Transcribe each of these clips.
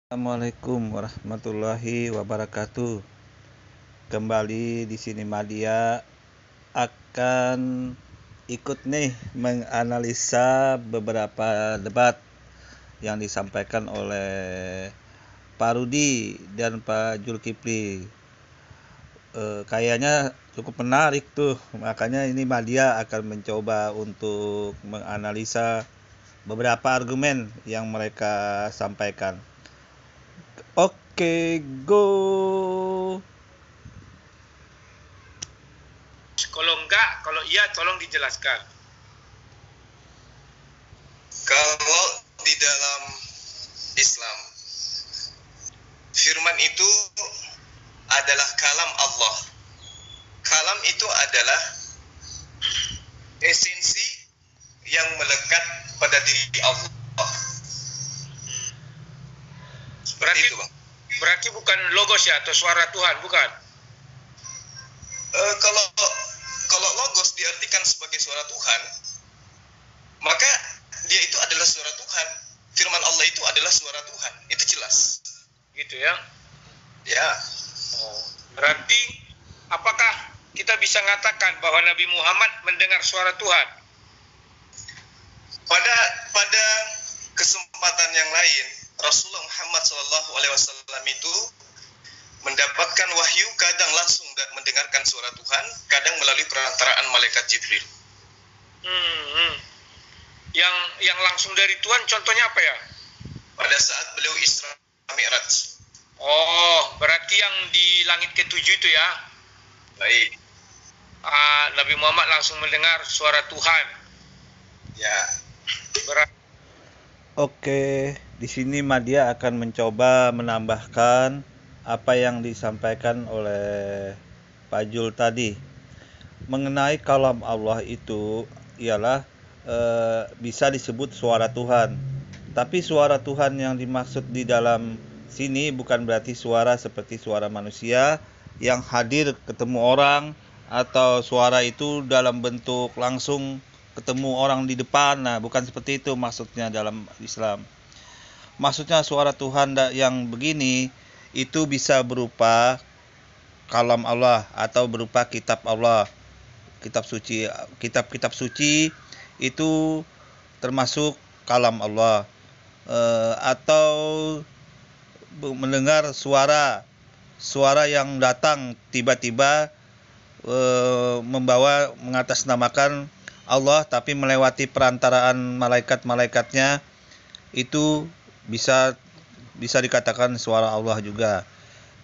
Assalamualaikum warahmatullahi wabarakatuh. Kembali di sini Madia akan ikut nih menganalisa beberapa debat yang disampaikan oleh Pak Rudi dan Pak Zulkifli. Kayaknya cukup menarik tuh, makanya ini Madia akan mencoba untuk menganalisa beberapa argumen yang mereka sampaikan. Oke, go. Kalau enggak, kalau iya tolong dijelaskan. Kalau di dalam Islam, firman itu adalah kalam Allah. Kalam itu adalah esensi yang melekat pada diri Allah. Berarti bukan logos ya, atau suara Tuhan, bukan? Kalau logos diartikan sebagai suara Tuhan, maka dia itu adalah suara Tuhan. Firman Allah itu adalah suara Tuhan, itu jelas. Gitu ya? Ya. Berarti apakah kita bisa mengatakan bahwa Nabi Muhammad mendengar suara Tuhan? Pada kesempatan yang lain, Rasulullah Muhammad SAW itu mendapatkan wahyu kadang langsung dan mendengarkan suara Tuhan, kadang melalui perantaraan malaikat Jibril. Yang langsung dari Tuhan contohnya apa ya? Pada saat beliau Isra Mi'raj. Oh, berarti yang di langit ketujuh itu ya? Baik. Nabi Muhammad langsung mendengar suara Tuhan. Ya. Oke, di sini Madia akan mencoba menambahkan apa yang disampaikan oleh Pak Jul tadi. Mengenai kalam Allah itu ialah bisa disebut suara Tuhan. Tapi suara Tuhan yang dimaksud di dalam sini bukan berarti suara seperti suara manusia yang hadir ketemu orang, atau suara itu dalam bentuk langsung ketemu orang di depan. Nah, bukan seperti itu maksudnya dalam Islam. Maksudnya suara Tuhan yang begini itu bisa berupa kalam Allah atau berupa kitab Allah, kitab suci. Kitab-kitab suci itu termasuk kalam Allah. Atau mendengar suara yang datang tiba-tiba mengatasnamakan Allah tapi melewati perantaraan malaikat-malaikatnya, itu bisa dikatakan suara Allah juga.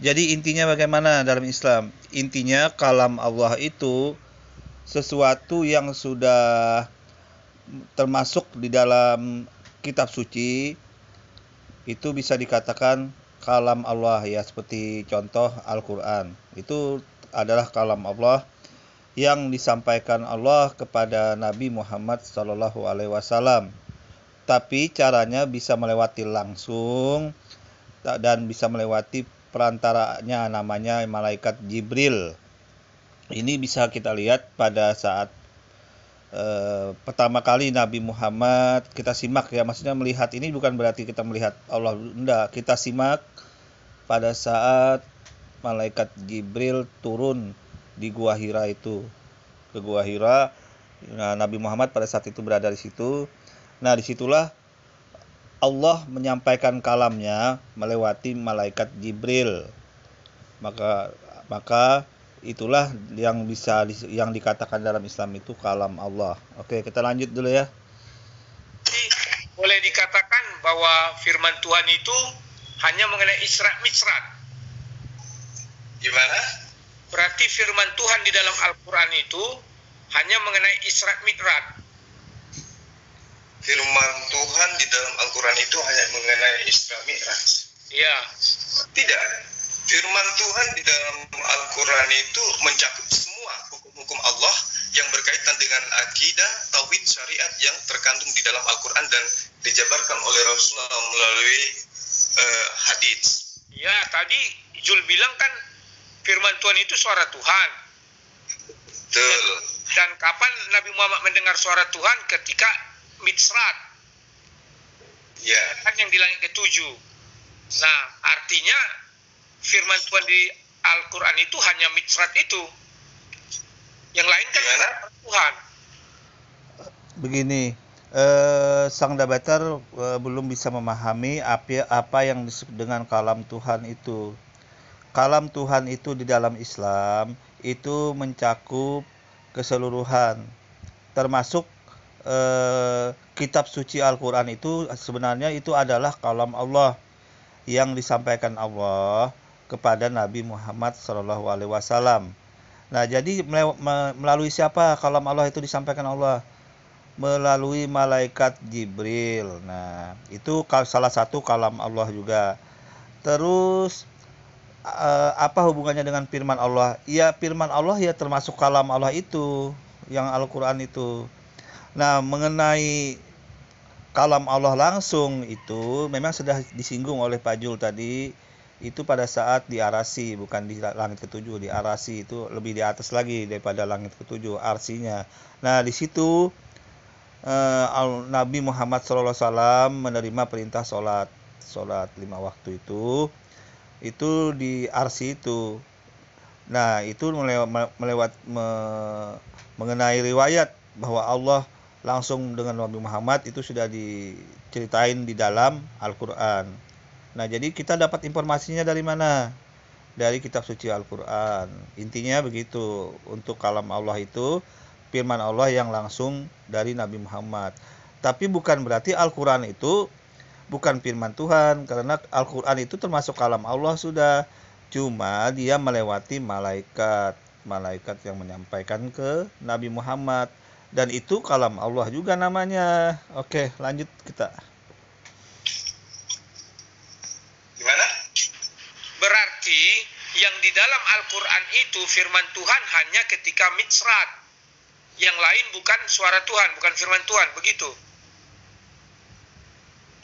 Jadi intinya bagaimana dalam Islam? Intinya kalam Allah itu sesuatu yang sudah termasuk di dalam kitab suci, itu bisa dikatakan kalam Allah ya, seperti contoh Al-Quran. Itu adalah kalam Allah yang disampaikan Allah kepada Nabi Muhammad SAW. Tapi caranya bisa melewati langsung dan bisa melewati perantaranya namanya malaikat Jibril. Ini bisa kita lihat pada saat pertama kali Nabi Muhammad kita simak ya, maksudnya melihat ini bukan berarti kita melihat Allah, enggak, kita simak pada saat malaikat Jibril turun di Gua Hira itu, ke Gua Hira. Nah, Nabi Muhammad pada saat itu berada di situ. Nah, disitulah Allah menyampaikan kalamnya melewati malaikat Jibril. Maka itulah yang dikatakan dalam Islam itu kalam Allah. Oke, kita lanjut dulu ya. Jadi, boleh dikatakan bahwa firman Tuhan itu hanya mengenai Isra Mi'raj. Gimana? Berarti firman Tuhan di dalam Al-Quran itu hanya mengenai Isra Mi'raj. Firman Tuhan di dalam Al-Quran itu hanya mengenai Isra Mi'raj. Iya. Tidak. Firman Tuhan di dalam Al-Quran itu mencakup semua hukum-hukum Allah yang berkaitan dengan akidah, tauhid, syariat yang terkandung di dalam Al-Quran dan dijabarkan oleh Rasulullah melalui hadits. Ya, tadi Jul bilang kan firman Tuhan itu suara Tuhan. Betul. Dan kapan Nabi Muhammad mendengar suara Tuhan? Ketika Mi'raj. Ya. Kan yang di langit ketujuh. Nah, artinya firman Tuhan di Al-Quran itu hanya mitsrat itu. Yang lain kan Tuhan. Begini, Sang Dabatar belum bisa memahami apa yang disebut dengan kalam Tuhan itu. Kalam Tuhan itu di dalam Islam itu mencakup keseluruhan, termasuk kitab suci Al-Quran itu sebenarnya itu adalah kalam Allah yang disampaikan Allah kepada Nabi Muhammad SAW. Nah, jadi melalui siapa kalam Allah itu disampaikan Allah? Melalui malaikat Jibril. Nah, itu salah satu kalam Allah juga. Terus apa hubungannya dengan firman Allah? Ya, firman Allah ya termasuk kalam Allah itu, yang Al-Quran itu. Nah, mengenai kalam Allah langsung itu memang sudah disinggung oleh Pak Jul tadi, itu pada saat di Arasy, bukan di langit ketujuh. Di Arasy itu lebih di atas lagi daripada langit ketujuh, arsinya. Nah, di situ Nabi Muhammad SAW menerima perintah sholat 5 waktu itu di Arsy itu. Nah, itu mengenai riwayat bahwa Allah langsung dengan Nabi Muhammad itu sudah diceritain di dalam Al-Quran. Nah, jadi kita dapat informasinya dari mana? Dari kitab suci Al-Quran. Intinya begitu, untuk kalam Allah itu firman Allah yang langsung dari Nabi Muhammad. Tapi bukan berarti Al-Quran itu bukan firman Tuhan, karena Al-Quran itu termasuk kalam Allah sudah. Cuma dia melewati malaikat yang menyampaikan ke Nabi Muhammad. Dan itu kalam Allah juga namanya. Oke, lanjut kita. Gimana? Berarti yang di dalam Al-Quran itu firman Tuhan hanya ketika mitsrat. Yang lain bukan suara Tuhan, bukan firman Tuhan, begitu?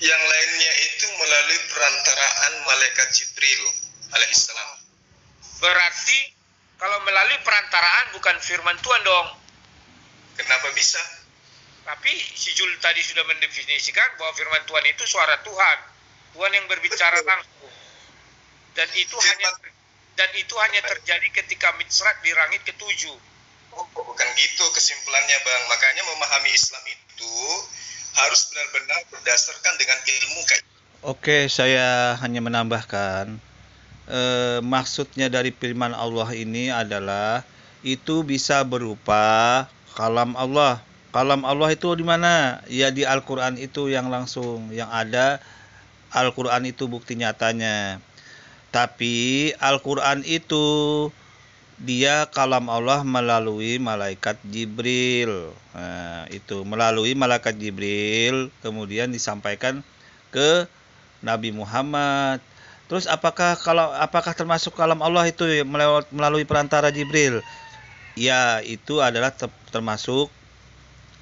Yang lainnya itu melalui perantaraan malaikat Jibril alaihissalam. Berarti kalau melalui perantaraan bukan firman Tuhan dong. Kenapa bisa? Tapi si Jul tadi sudah mendefinisikan bahwa firman Tuhan itu suara Tuhan. Tuhan yang berbicara langsung. Dan itu hanya terjadi ketika mitsrat di langit ketujuh. Oh, bukan gitu kesimpulannya, Bang. Makanya memahami Islam itu harus benar-benar berdasarkan dengan ilmu. Oke, saya hanya menambahkan, maksudnya dari firman Allah ini adalah itu bisa berupa kalam Allah. Kalam Allah itu di mana? Ya di Al-Quran itu yang langsung, yang ada Al-Quran itu bukti nyatanya. Tapi Al-Quran itu dia kalam Allah melalui malaikat Jibril. Nah, itu melalui malaikat Jibril kemudian disampaikan ke Nabi Muhammad. Terus apakah termasuk kalam Allah itu melalui perantara Jibril? Ya, itu adalah termasuk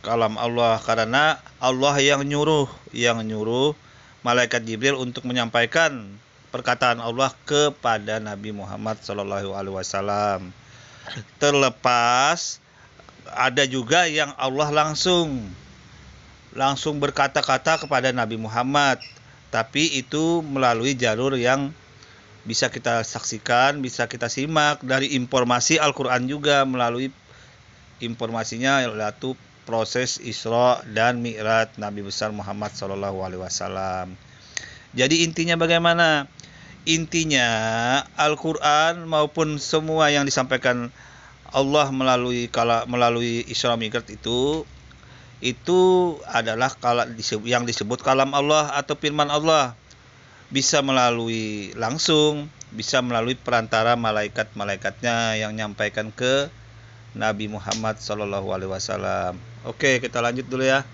kalam Allah, karena Allah yang nyuruh malaikat Jibril untuk menyampaikan perkataan Allah kepada Nabi Muhammad SAW. Terlepas ada juga yang Allah langsung berkata-kata kepada Nabi Muhammad, tapi itu melalui jalur yang bisa kita saksikan, bisa kita simak dari informasi Al-Quran juga, melalui informasinya yaitu proses Isra dan Mi'raj Nabi besar Muhammad SAW. Jadi intinya bagaimana? Intinya Al-Quran maupun semua yang disampaikan Allah melalui Isra Mi'raj itu adalah yang disebut kalam Allah atau firman Allah. Bisa melalui langsung, bisa melalui perantara malaikat-malaikatnya yang menyampaikan ke Nabi Muhammad SAW. Oke, kita lanjut dulu ya.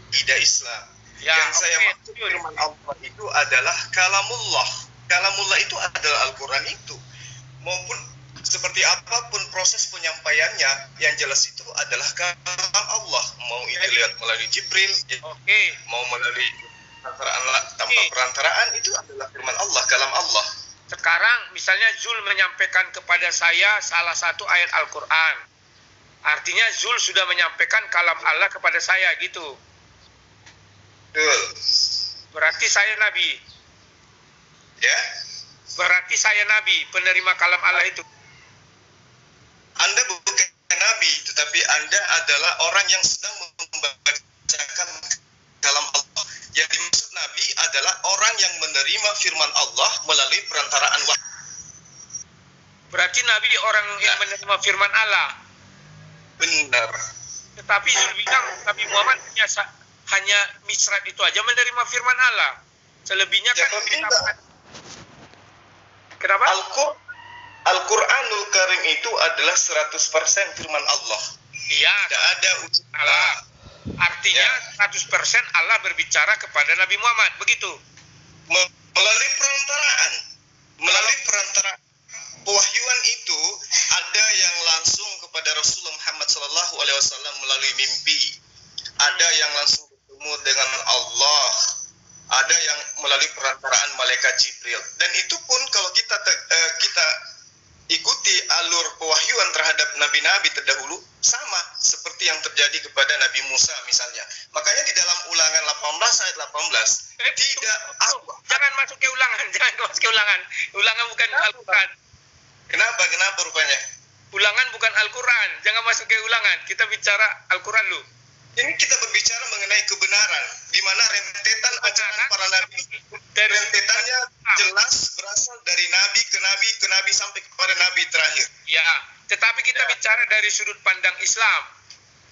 Tidak Islam. Ya, yang saya maksud firman Allah itu adalah kalamullah. Kalamullah itu adalah Al-Quran itu. Maupun seperti apapun proses penyampaiannya, yang jelas itu adalah kalam Allah. Mau itu lihat melalui Jibril, mau melalui tanpa perantaraan, itu adalah firman Allah, kalam Allah. Sekarang misalnya Zul menyampaikan kepada saya salah satu ayat Al-Quran. Artinya Zul sudah menyampaikan kalam Allah kepada saya gitu. Betul. Berarti saya Nabi. berarti saya nabi, penerima kalam Allah itu. Anda bukan nabi, tetapi Anda adalah orang yang sedang membacakan kalam Allah. Yang dimaksud nabi adalah orang yang menerima firman Allah melalui perantaraan wahyu. Berarti nabi orang yang menerima firman Allah. Benar. Tetapi Zul bilang Nabi Muhammad hanya misrat itu aja menerima firman Allah. Selebihnya Ya, kan tidak. Kenapa? Al-Quranul Karim itu adalah 100% firman Allah. Iya. Tidak ada ucapan Allah. Artinya 100% Allah berbicara kepada Nabi Muhammad, begitu. Melalui perantaraan. Melalui perantaraan pewahyuan itu ada yang langsung kepada Rasulullah Muhammad SAW melalui mimpi. Ada yang langsung bertemu dengan Allah. Ada yang melalui perantaraan malaikat Jibril. Dan itu pun kalau kita ikuti alur pewahyuan terhadap nabi-nabi terdahulu, sama seperti yang terjadi kepada Nabi Musa misalnya. Makanya di dalam Ulangan 18 ayat 18 tidak Jangan masuk ke ulangan, jangan masuk ke ulangan. Ulangan bukan Al-Quran. Kenapa rupanya? Ulangan bukan Al-Quran, jangan masuk ke ulangan. Kita bicara Al-Quran dulu. Ini kita berbicara mengenai kebenaran, di mana rentetan ajaran para nabi, rentetannya jelas berasal dari nabi ke nabi ke nabi sampai kepada nabi terakhir. Ya, tetapi kita bicara dari sudut pandang Islam.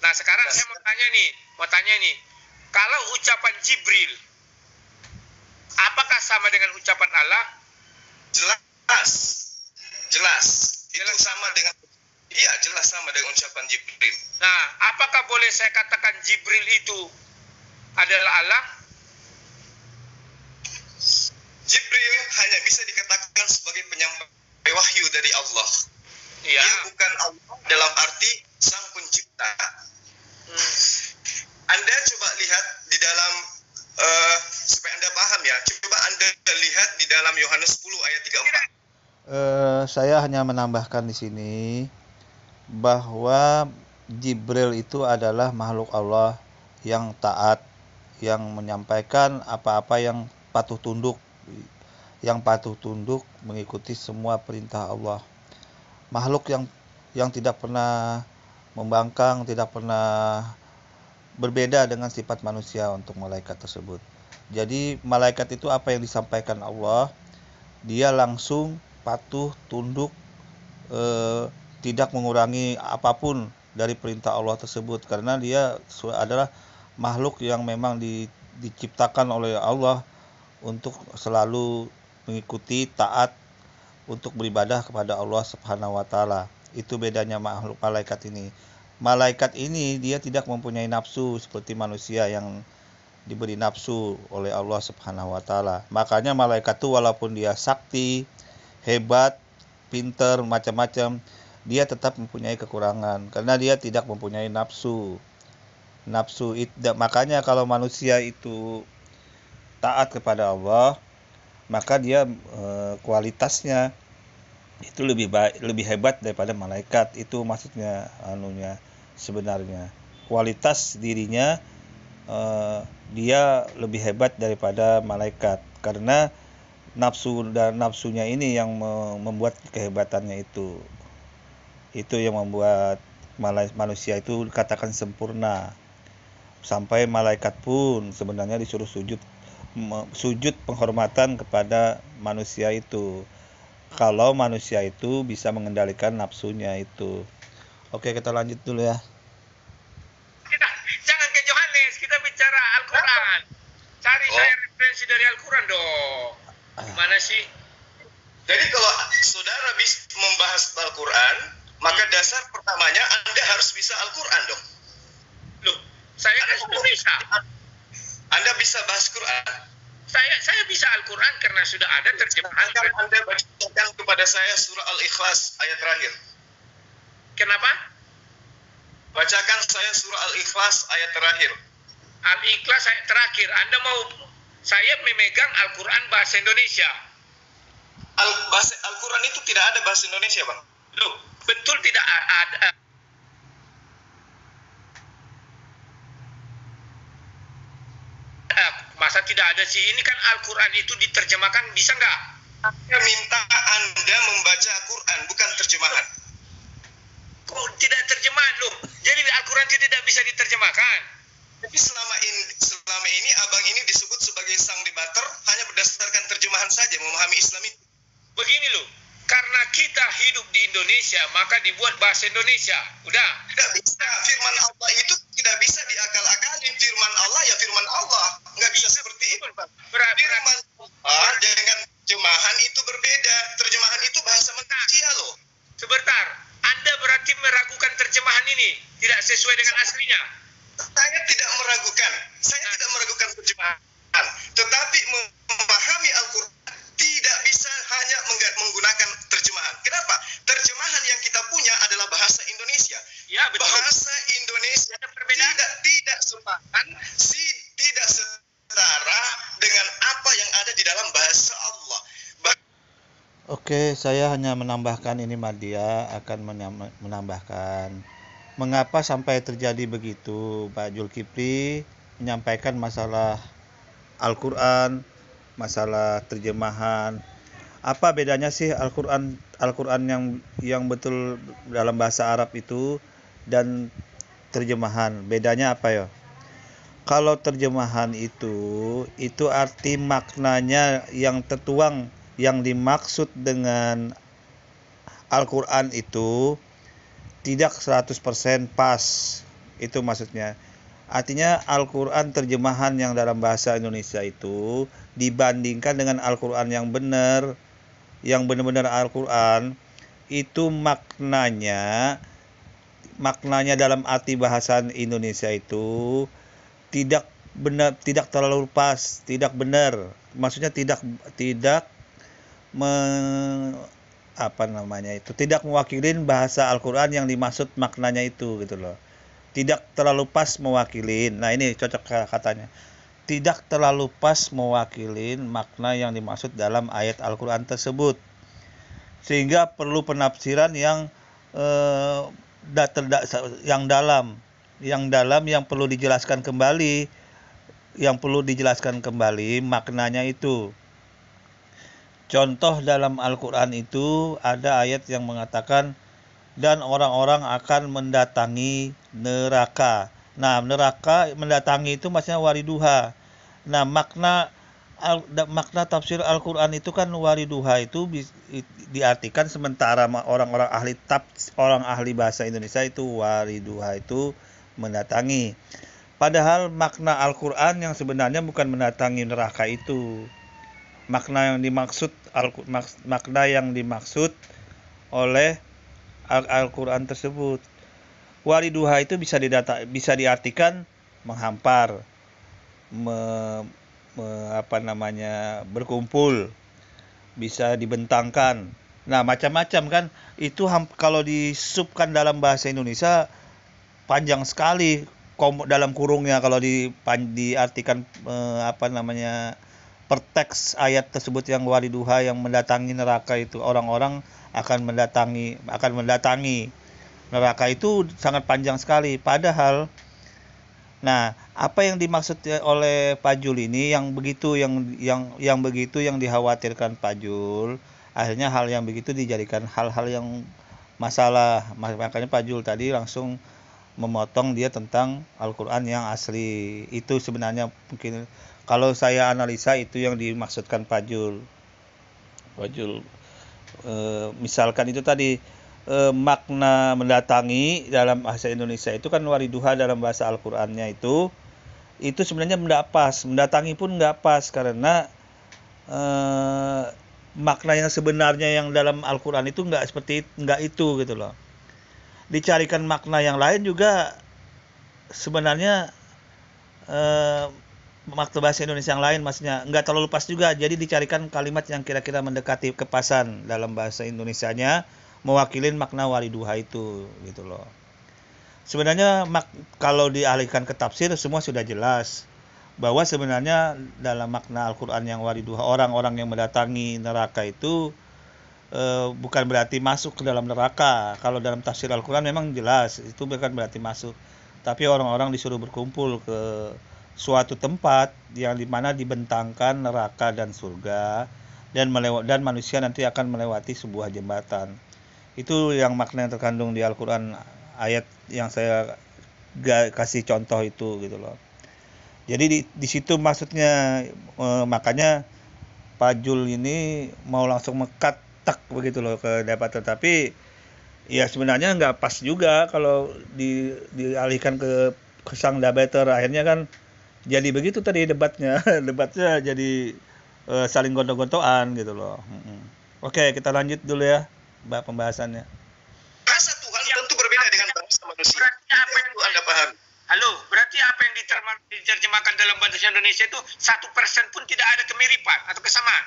Nah, sekarang saya mau tanya nih, kalau ucapan Jibril, apakah sama dengan ucapan Allah? Jelas. Itu sama dengan, iya jelas sama dengan ucapan Jibril. Nah, apakah boleh saya katakan Jibril itu adalah Allah? Jibril hanya bisa dikatakan sebagai penyampai wahyu dari Allah. Iya. Dia bukan Allah dalam arti sang pencipta. Anda coba lihat di dalam, supaya Anda paham ya, coba Anda lihat di dalam Yohanes 10 ayat 34. Saya hanya menambahkan di sini bahwa Jibril itu adalah makhluk Allah yang taat, yang menyampaikan apa-apa yang patuh tunduk mengikuti semua perintah Allah. Makhluk yang tidak pernah membangkang, tidak pernah berbeda dengan sifat manusia untuk malaikat tersebut. Jadi malaikat itu apa yang disampaikan Allah, dia langsung patuh, tunduk, tidak mengurangi apapun dari perintah Allah tersebut, karena dia adalah makhluk yang memang diciptakan oleh Allah untuk selalu mengikuti, taat, untuk beribadah kepada Allah Subhanahu wa taala. Itu bedanya makhluk malaikat ini. Malaikat ini dia tidak mempunyai nafsu seperti manusia yang diberi nafsu oleh Allah Subhanahu wa taala. Makanya malaikat itu walaupun dia sakti, hebat, pinter, macam-macam, dia tetap mempunyai kekurangan karena dia tidak mempunyai nafsu. Makanya kalau manusia itu taat kepada Allah, maka dia kualitasnya itu lebih hebat daripada malaikat. Itu maksudnya sebenarnya. Kualitas dirinya dia lebih hebat daripada malaikat karena nafsunya ini yang membuat kehebatannya itu yang membuat manusia itu dikatakan sempurna. Sampai malaikat pun sebenarnya disuruh sujud penghormatan kepada manusia itu, kalau manusia itu bisa mengendalikan nafsunya itu. Oke, kita lanjut dulu ya. Jangan ke Yohanes, kita bicara Al-Quran. Cari saya referensi dari Al-Quran dong. Mana sih? Jadi kalau saudara bisa membahas Al-Quran, maka dasar pertamanya Anda harus bisa Al-Quran dong. Loh, saya kan sudah bisa. Anda bisa bahas Quran. Saya bisa Al-Quran karena sudah ada terjemahan. Anda bacakan kepada saya surah Al-Ikhlas ayat terakhir. Kenapa? Bacakan saya surah Al-Ikhlas ayat terakhir. Al-Ikhlas ayat terakhir. Anda mau saya memegang Al-Quran bahasa Indonesia. Al-Quran itu tidak ada bahasa Indonesia, Bang. Loh, betul tidak ada. Masa tidak ada sih? Ini kan Al-Quran itu diterjemahkan, bisa nggak? Saya minta Anda membaca Quran, bukan terjemahan. Kok tidak terjemahan loh? Jadi Al-Quran tidak bisa diterjemahkan. Tapi selama ini abang ini disebut sebagai sang debater hanya berdasarkan terjemahan saja memahami Islam itu. Begini loh, karena kita hidup di Indonesia, maka dibuat bahasa Indonesia. Udah. Tidak bisa. Firman Allah itu tidak bisa diakal-akalin. Firman Allah ya firman Allah. Nggak bisa seperti itu, Pak. Firman Allah dengan terjemahan itu berbeda. Terjemahan itu bahasa manusia loh. Sebentar, Anda berarti meragukan terjemahan ini tidak sesuai dengan aslinya. Saya tidak meragukan. Saya tidak meragukan terjemahan. Tetapi memahami Al-Quran tidak bisa hanya menggunakan terjemahan. Kenapa? Terjemahan yang kita punya adalah bahasa Indonesia. Ya, betul. Bahasa Indonesia Ada perbedaan. tidak sepadan, tidak setara dengan apa yang ada di dalam bahasa Allah. Oke, saya hanya menambahkan ini, Madia akan menambahkan mengapa sampai terjadi begitu. Pak Zulkifli menyampaikan masalah Al-Quran, masalah terjemahan. Apa bedanya sih Al-Quran yang betul dalam bahasa Arab itu dan terjemahan? Bedanya apa ya? Kalau terjemahan itu arti maknanya yang tertuang, yang dimaksud dengan Al-Quran itu tidak 100% pas. Itu maksudnya. Artinya Al-Quran terjemahan yang dalam bahasa Indonesia itu dibandingkan dengan Al-Quran yang benar, yang benar-benar Al-Quran, itu maknanya dalam arti bahasa Indonesia itu tidak benar, tidak terlalu pas, tidak benar. Maksudnya tidak tidak mewakilin bahasa Al-Quran yang dimaksud maknanya itu gitu loh. Tidak terlalu pas mewakilin. Nah, ini cocok katanya. Tidak terlalu pas mewakilin makna yang dimaksud dalam ayat Al-Quran tersebut. Sehingga perlu penafsiran yang dalam yang perlu dijelaskan kembali, maknanya itu. Contoh dalam Al-Quran itu ada ayat yang mengatakan dan orang-orang akan mendatangi neraka. Nah, neraka mendatangi itu maksudnya wariduha. Nah, makna tafsir Al-Quran itu kan wariduha itu diartikan sementara orang ahli bahasa Indonesia itu wariduha itu mendatangi. Padahal makna Al-Quran yang sebenarnya bukan mendatangi neraka itu. Makna yang dimaksud oleh Al-Quran tersebut. Wariduha itu bisa diartikan menghampar, berkumpul, bisa dibentangkan. Nah, macam-macam kan. Itu kalau disubkan dalam bahasa Indonesia panjang sekali dalam kurungnya kalau diartikan per teks ayat tersebut yang wariduha yang mendatangi neraka itu orang-orang akan mendatangi neraka itu sangat panjang sekali. Padahal apa yang dimaksud oleh Pak Jul ini yang begitu yang dikhawatirkan Pak Jul, akhirnya hal yang begitu dijadikan hal-hal yang masalah. Makanya Pak Jul tadi langsung memotong dia tentang Al-Quran yang asli. Itu sebenarnya mungkin kalau saya analisa itu yang dimaksudkan Pak Jul. Misalkan itu tadi makna mendatangi dalam bahasa Indonesia itu kan wariduha dalam bahasa Al-Qur'annya itu sebenarnya tidak pas. Mendatangi pun nggak pas karena makna yang sebenarnya yang dalam Al-Qur'an itu nggak itu gitu loh. Dicarikan makna yang lain juga sebenarnya makna bahasa Indonesia yang lain maksudnya nggak terlalu pas juga. Jadi dicarikan kalimat yang kira-kira mendekati kepasan dalam bahasa Indonesianya mewakilin makna wariduha itu gitu loh. Sebenarnya kalau dialihkan ke tafsir semua sudah jelas bahwa sebenarnya dalam makna Al-Quran yang wariduha orang-orang yang mendatangi neraka itu bukan berarti masuk ke dalam neraka. Kalau dalam tafsir Al-Quran memang jelas itu bukan berarti masuk, tapi orang-orang disuruh berkumpul ke suatu tempat yang dimana dibentangkan neraka dan surga dan manusia nanti akan melewati sebuah jembatan. Itu yang makna yang terkandung di Al-Qur'an, ayat yang saya kasih contoh itu gitu loh. Jadi di situ maksudnya, makanya Pak Jul ini mau langsung mekat tak begitu loh ke debat, tapi ya sebenarnya nggak pas juga kalau dialihkan ke sang debater. Akhirnya kan jadi begitu tadi debatnya. Debatnya jadi saling gontok-gontokan gitu loh. Oke, kita lanjut dulu ya Mbak pembahasannya. Bahasa Tuhan tentu berbeda dengan bahasa manusia. Berarti apa yang Itu Anda paham? Halo, berarti apa yang diterjemahkan dalam bahasa Indonesia itu 1% pun tidak ada kemiripan atau kesamaan?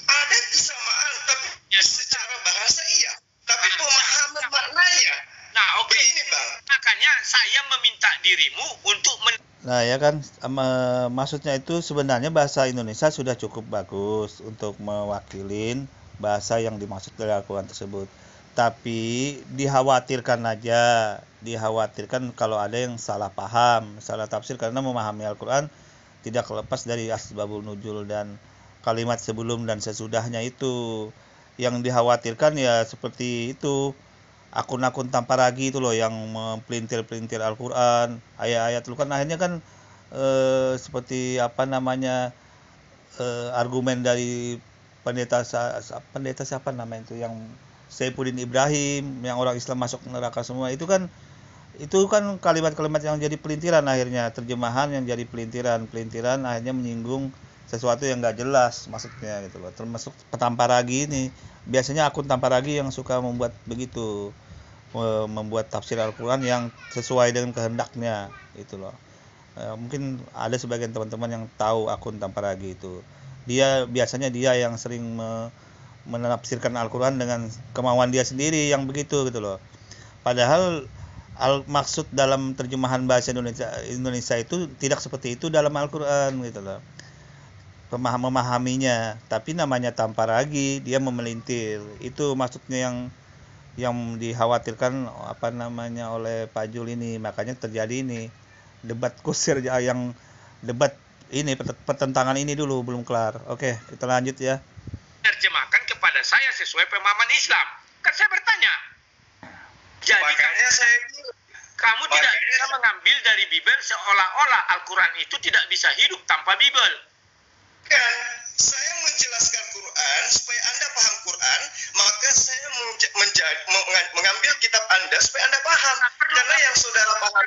Ada kesamaan, tapi Ya, secara bahasa iya. Tapi pemahaman maknanya. Nah, oke. Begini, Bang. Makanya saya meminta dirimu untuk Nah ya kan, maksudnya itu sebenarnya bahasa Indonesia sudah cukup bagus untuk mewakilin bahasa yang dimaksud dari Al-Quran tersebut. Tapi dikhawatirkan kalau ada yang salah paham, salah tafsir, karena memahami Al-Quran tidak lepas dari asbabun nuzul dan kalimat sebelum dan sesudahnya itu. Yang dikhawatirkan ya seperti itu, akun-akun tanpa ragi itu loh yang mempelintir-pelintir Al-Quran, ayat-ayat itu kan akhirnya kan seperti apa namanya, argumen dari pendeta siapa namanya itu yang Saifuddin Ibrahim, yang orang Islam masuk neraka semua, itu kan kalimat-kalimat yang jadi pelintiran, akhirnya terjemahan yang jadi pelintiran akhirnya menyinggung sesuatu yang nggak jelas maksudnya gitu loh. Termasuk tanpa ragi ini, biasanya akun tanpa ragi yang suka membuat begitu, membuat tafsir Al-Quran yang sesuai dengan kehendaknya itu loh. Mungkin ada sebagian teman-teman yang tahu akun tanpa ragi itu, biasanya dia yang sering menafsirkan Al-Quran dengan kemauan dia sendiri yang begitu gitu loh. Padahal maksud dalam terjemahan bahasa Indonesia itu tidak seperti itu dalam Al-Quran gitu loh, memahaminya. Tapi namanya tanpa ragi, dia memelintir. Itu maksudnya yang dikhawatirkan apa namanya oleh Pak Jul ini. Makanya terjadi ini debat kusir, yang debat ini pertentangan ini dulu belum kelar. Oke, kita lanjut ya. terjemahkan kepada saya sesuai pemahaman Islam. Kan saya bertanya. Jadi Makanya saya kamu tidak bisa mengambil dari Bible seolah-olah Al-Quran itu tidak bisa hidup tanpa Bible. kan saya menjelaskan Quran supaya Anda paham Quran, maka saya mengambil kitab Anda supaya Anda paham. Karena yang saudara paham,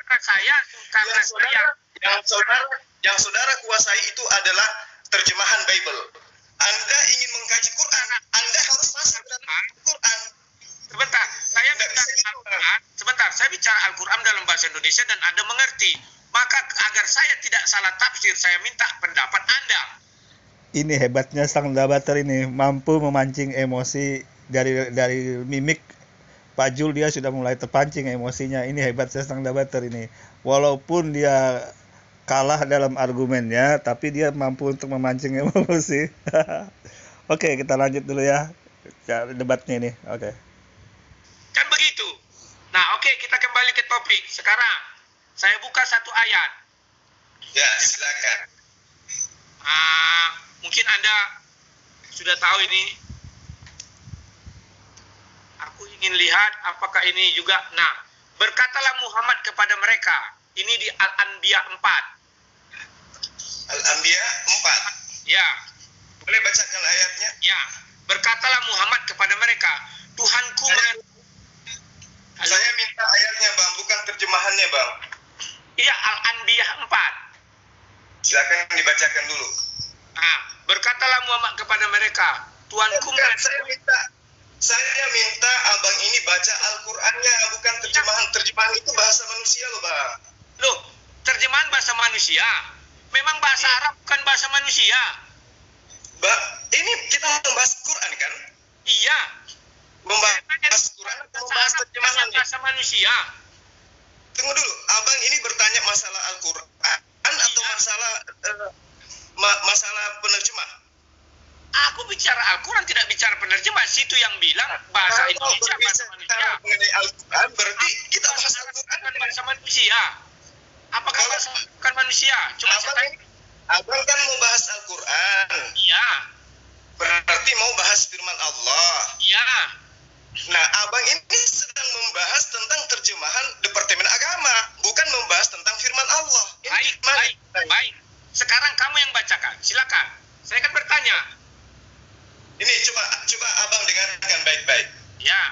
yang saudara kuasai itu adalah terjemahan Bible. Anda ingin mengkaji Quran, Anda harus masuk dalam Quran. Sebentar, saya bicara Al-Quran dalam bahasa Indonesia dan Anda mengerti. Maka agar saya tidak salah tafsir, saya minta pendapat Anda. Ini hebatnya sang debater ini, mampu memancing emosi dari mimik Pak Jul, dia sudah mulai terpancing emosinya. Ini hebatnya sang debater ini. Walaupun dia kalah dalam argumennya, tapi dia mampu untuk memancing emosi. Oke, kita lanjut dulu ya debatnya ini. Oke. Kan begitu. Nah, oke, kita kembali ke topik. Sekarang saya buka satu ayat. Ya, silakan. Mungkin Anda sudah tahu ini. Aku ingin lihat apakah ini juga. Nah, berkatalah Muhammad kepada mereka. Ini di Al-Anbiya 4. Al-Anbiya 4. Ya. Boleh bacakan ayatnya? Ya. Berkatalah Muhammad kepada mereka, Tuhanku Saya minta ayatnya, Bang, bukan terjemahannya, Bang. Iya, Al-Anbiya 4. Silakan dibacakan dulu. Berkatalah Muhammad kepada mereka, Tuhanku saya minta abang ini baca Al-Qurannya, bukan terjemahan. Terjemahan itu bahasa manusia loh, Bang. Loh, terjemahan bahasa manusia? Memang bahasa Arab bukan bahasa manusia? Ini kita membahas Quran kan? Iya. Membahas Quran atau membahas terjemahan bahasa manusia? Tunggu dulu, abang ini bertanya masalah Al-Quran atau masalah penerjemah? Aku bicara Al-Quran, tidak bicara penerjemah. Situ yang bilang bahasa Indonesia bahasa manusia. Mengenai Al-Quran, berarti kita bahas Al-Quran bukan bahasa manusia. Apakah bahasa bukan manusia? Cuma abang kan mau bahas Al-Quran. Iya. Berarti mau bahas firman Allah. Ya. Nah, abang ini sedang membahas tentang terjemahan Departemen Agama, bukan membahas tentang firman Allah. Baik. Sekarang kamu yang bacakan, silakan. Saya kan bertanya. Ini coba abang dengarkan baik-baik. Ya.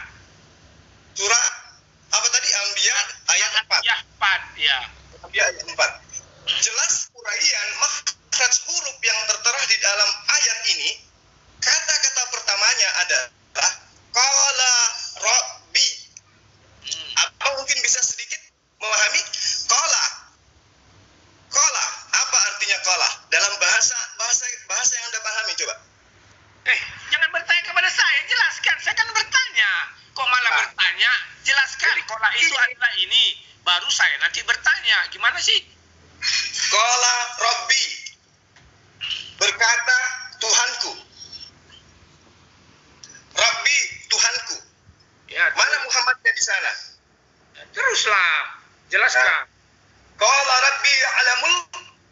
Surah apa tadi? Anbiya ayat 4. Ya, 4, ya. Anbiya ayat 4. Jelas uraian makhraj huruf yang tertera di dalam ayat ini, kata-kata pertamanya adalah qala rabbi. Abang mungkin bisa sedikit memahami qala. Qala, apa artinya qala? Dalam bahasa yang Anda pahami, coba. Jangan bertanya kepada saya, jelaskan. Saya kan bertanya. Kok malah bertanya? Jelaskan. Qala itu adalah ini. Baru saya nanti bertanya. Gimana sih? Qala rabbi, berkata Tuhanku. Rabbi, Tuhanku. Ya, Mana Muhammadnya di sana? teruslah. Jelaskan. Qala rabbi ya'lamul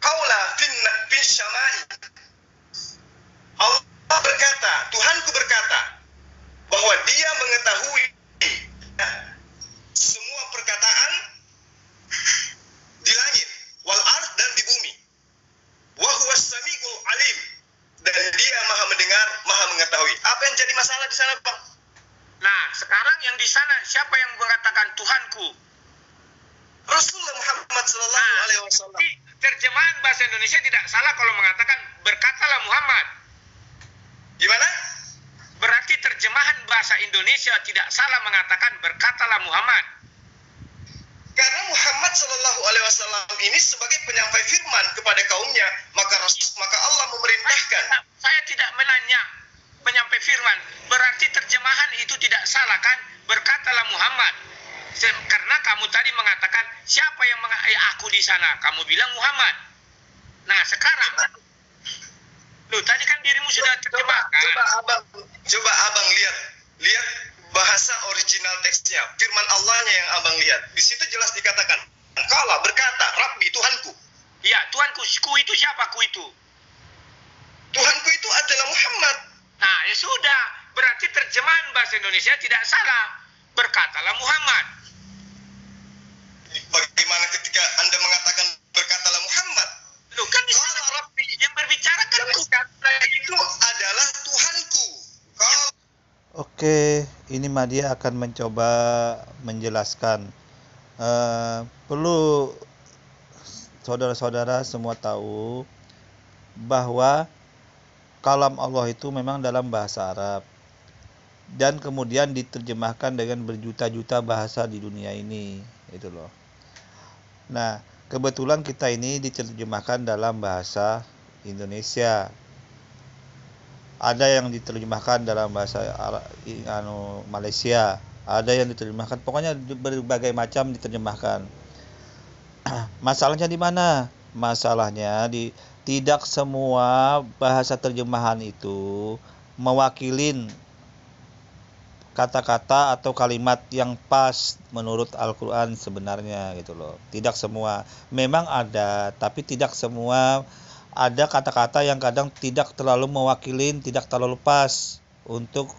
qawla fin syama'i. Allah berkata, Tuhanku berkata bahwa Dia mengetahui semua perkataan di langit, wal ard, dan di bumi. Wa huwas samiul alim, dan Dia Maha mendengar, Maha mengetahui. Apa yang jadi masalah di sana, Bang? Nah, sekarang yang di sana siapa yang mengatakan Tuhanku? Rasulullah Muhammad sallallahu alaihi wasallam. Terjemahan bahasa Indonesia tidak salah kalau mengatakan berkatalah Muhammad. Gimana? Berarti terjemahan bahasa Indonesia tidak salah mengatakan berkatalah Muhammad. Karena Muhammad sallallahu alaihi wasallam ini sebagai penyampai firman kepada kaumnya, maka Allah memerintahkan. Saya tidak menanya penyampai firman. Berarti terjemahan itu tidak salah kan? Berkatalah Muhammad. Karena kamu tadi mengatakan siapa yang aku di sana? Kamu bilang Muhammad. Nah, sekarang loh, tadi kan dirimu sudah terjemahkan. Coba abang lihat bahasa original teksnya, firman Allahnya yang abang lihat. Di situ jelas dikatakan, Qala, berkata, Rabbi, Tuhanku. Iya, Tuhanku. Ku itu siapa ku itu? Tuhanku itu adalah Muhammad. Nah, ya sudah. Berarti terjemahan bahasa Indonesia tidak salah. Berkatalah Muhammad. Bagaimana ketika Anda mengatakan berkatalah Muhammad? Loh, kan di sana Rabbi yang berbicara kan kata itu adalah Tuhanku. Oke, ini Madia akan mencoba menjelaskan. Perlu saudara-saudara semua tahu bahwa kalam Allah itu memang dalam bahasa Arab dan kemudian diterjemahkan dengan berjuta-juta bahasa di dunia ini, itu loh. Nah, kebetulan kita ini diterjemahkan dalam bahasa Indonesia. Ada yang diterjemahkan dalam bahasa Malaysia, ada yang diterjemahkan, pokoknya berbagai macam diterjemahkan. Masalahnya di mana? Masalahnya tidak semua bahasa terjemahan itu mewakilin kata-kata atau kalimat yang pas menurut Al-Quran sebenarnya, gitu loh. Tidak semua. Memang ada, tapi tidak semua. Ada kata-kata yang kadang tidak terlalu mewakilin, tidak terlalu pas untuk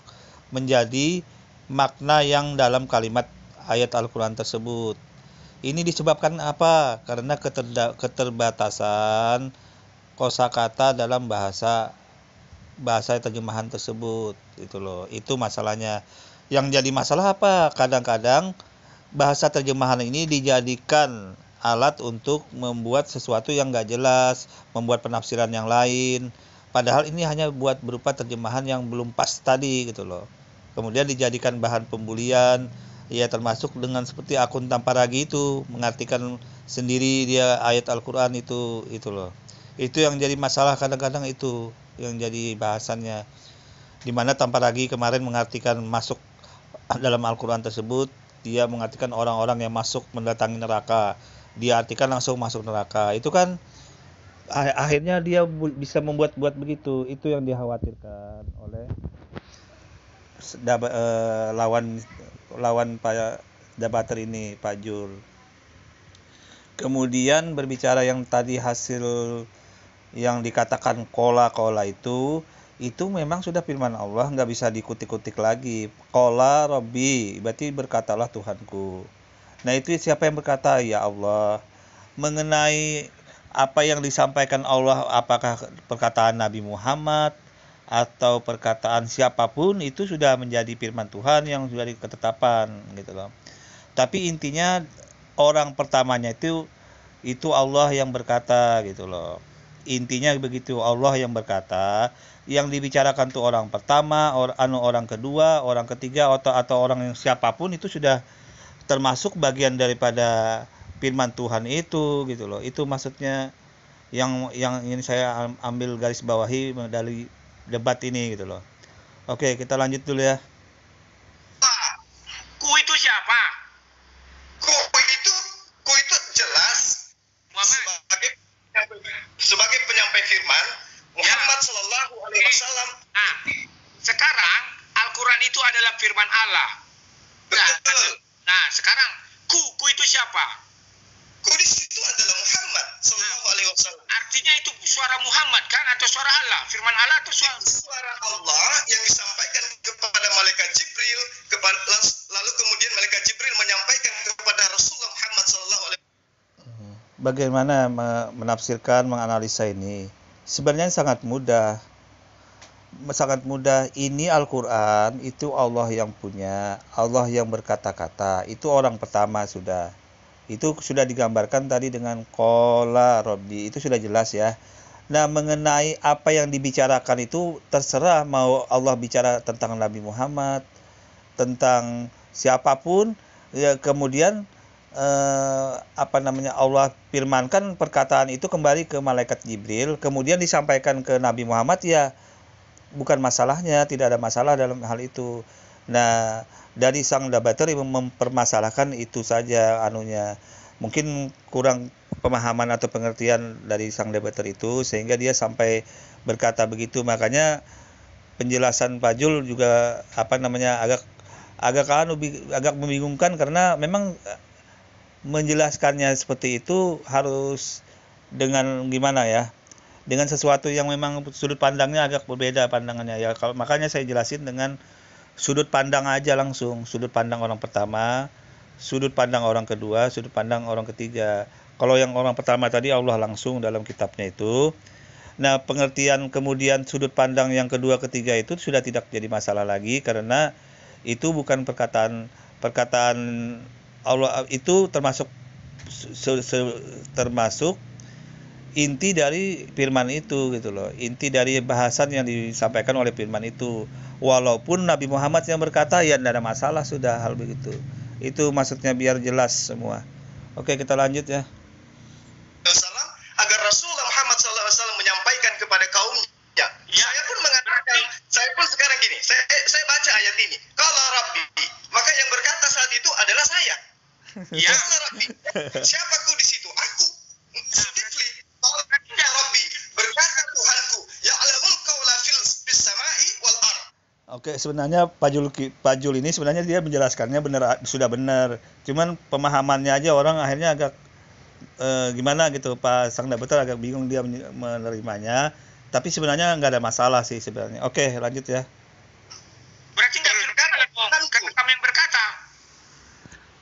menjadi makna yang dalam kalimat ayat Al-Quran tersebut. Ini disebabkan apa? Karena keterbatasan kosakata dalam bahasa terjemahan tersebut, itu loh. Itu masalahnya. Yang jadi masalah apa? Kadang-kadang bahasa terjemahan ini dijadikan alat untuk membuat sesuatu yang nggak jelas, membuat penafsiran yang lain. Padahal ini hanya buat berupa terjemahan yang belum pas tadi, gitu loh. Kemudian dijadikan bahan pembulian, ya termasuk dengan seperti akun tanpa ragi itu, mengartikan sendiri dia ayat Al-Quran itu loh. Itu yang jadi masalah kadang-kadang, itu yang jadi bahasannya. Dimana tanpa ragi kemarin mengartikan masuk dalam Al-Quran tersebut, dia mengartikan orang-orang yang masuk mendatangi neraka. Dia artikan langsung masuk neraka. Itu kan akhirnya dia bisa membuat-buat begitu. Itu yang dikhawatirkan oleh lawan Pak debater ini, Pak Jul. Kemudian berbicara yang tadi hasil yang dikatakan kola itu itu memang sudah firman Allah, nggak bisa dikutik-kutik lagi. Qala Rabbi, berarti berkatalah Tuhanku. Nah itu siapa yang berkata? Ya Allah. Mengenai apa yang disampaikan Allah, apakah perkataan Nabi Muhammad atau perkataan siapapun, itu sudah menjadi firman Tuhan yang sudah diketetapan gitu loh. Tapi intinya orang pertamanya itu Allah yang berkata gitu loh. Intinya begitu, Allah yang berkata. Yang dibicarakan tuh orang pertama, orang kedua, orang ketiga, atau orang yang siapapun, itu sudah termasuk bagian daripada firman Tuhan itu gitu loh. Itu maksudnya yang ingin saya ambil garis bawahi dari debat ini gitu loh. Oke, kita lanjut dulu ya. Ku itu siapa? Ku itu jelas sebagai penyampai firman Muhammad Sallallahu Alaihi Wasallam. Nah, sekarang Al-Quran itu adalah firman Allah. Betul. Nah, sekarang ku itu siapa? Ku di situ adalah Muhammad Sallallahu Alaihi Wasallam. Artinya itu suara Muhammad kan, atau suara Allah? Firman Allah atau suara Allah yang disampaikan kepada malaikat Jibril, lalu kemudian malaikat Jibril menyampaikan kepada Rasulullah Muhammad Sallallahu Alaihi Wasallam. Bagaimana menafsirkan, menganalisa ini? Sebenarnya sangat mudah. Ini Al-Quran, itu Allah yang punya, Allah yang berkata-kata. Itu orang pertama sudah. Itu sudah digambarkan tadi dengan Qala Rabbi. Itu sudah jelas ya. Nah, mengenai apa yang dibicarakan itu terserah, mau Allah bicara tentang Nabi Muhammad, tentang siapapun, ya kemudian Allah firmankan perkataan itu kembali ke malaikat Jibril, kemudian disampaikan ke Nabi Muhammad, ya bukan masalahnya, tidak ada masalah dalam hal itu. Nah, dari sang debater mempermasalahkan itu saja anunya. Mungkin kurang pemahaman atau pengertian dari sang debater itu sehingga dia sampai berkata begitu. Makanya penjelasan Pak Jul juga agak membingungkan, karena memang menjelaskannya seperti itu harus dengan gimana ya? Dengan sesuatu yang memang sudut pandangnya agak berbeda pandangannya ya. Makanya saya jelasin dengan sudut pandang aja langsung. Sudut pandang orang pertama, sudut pandang orang kedua, sudut pandang orang ketiga. Kalau yang orang pertama tadi Allah langsung dalam kitabnya itu. Nah, pengertian kemudian sudut pandang yang kedua ketiga itu sudah tidak jadi masalah lagi, karena itu bukan perkataan Allah, itu termasuk inti dari firman itu gitu loh. Inti dari bahasan yang disampaikan oleh firman itu. Walaupun Nabi Muhammad yang berkata, ya tidak ada masalah sudah hal begitu. Itu maksudnya biar jelas semua. Oke, kita lanjut ya. Agar Rasulullah Muhammad SAW menyampaikan kepada kaumnya. Ya. Saya pun mengatakan, saya pun sekarang gini, saya baca ayat ini. Kalau Rabbi, maka yang berkata saat itu adalah saya. Ya Rabbi, siapaku di situ? Aku. Sifli, Rabbi, berkata Tuhanku, ya'lamul qawla fis sama'i wal ard. Oke, sebenarnya Pak Jul ini sebenarnya dia menjelaskannya sudah benar. Cuman pemahamannya aja orang akhirnya agak gimana gitu. Pak sang debater agak bingung dia menerimanya. Tapi sebenarnya nggak ada masalah sih sebenarnya. Oke, lanjut ya. Berarti nggak berkata dong, kami yang berkata.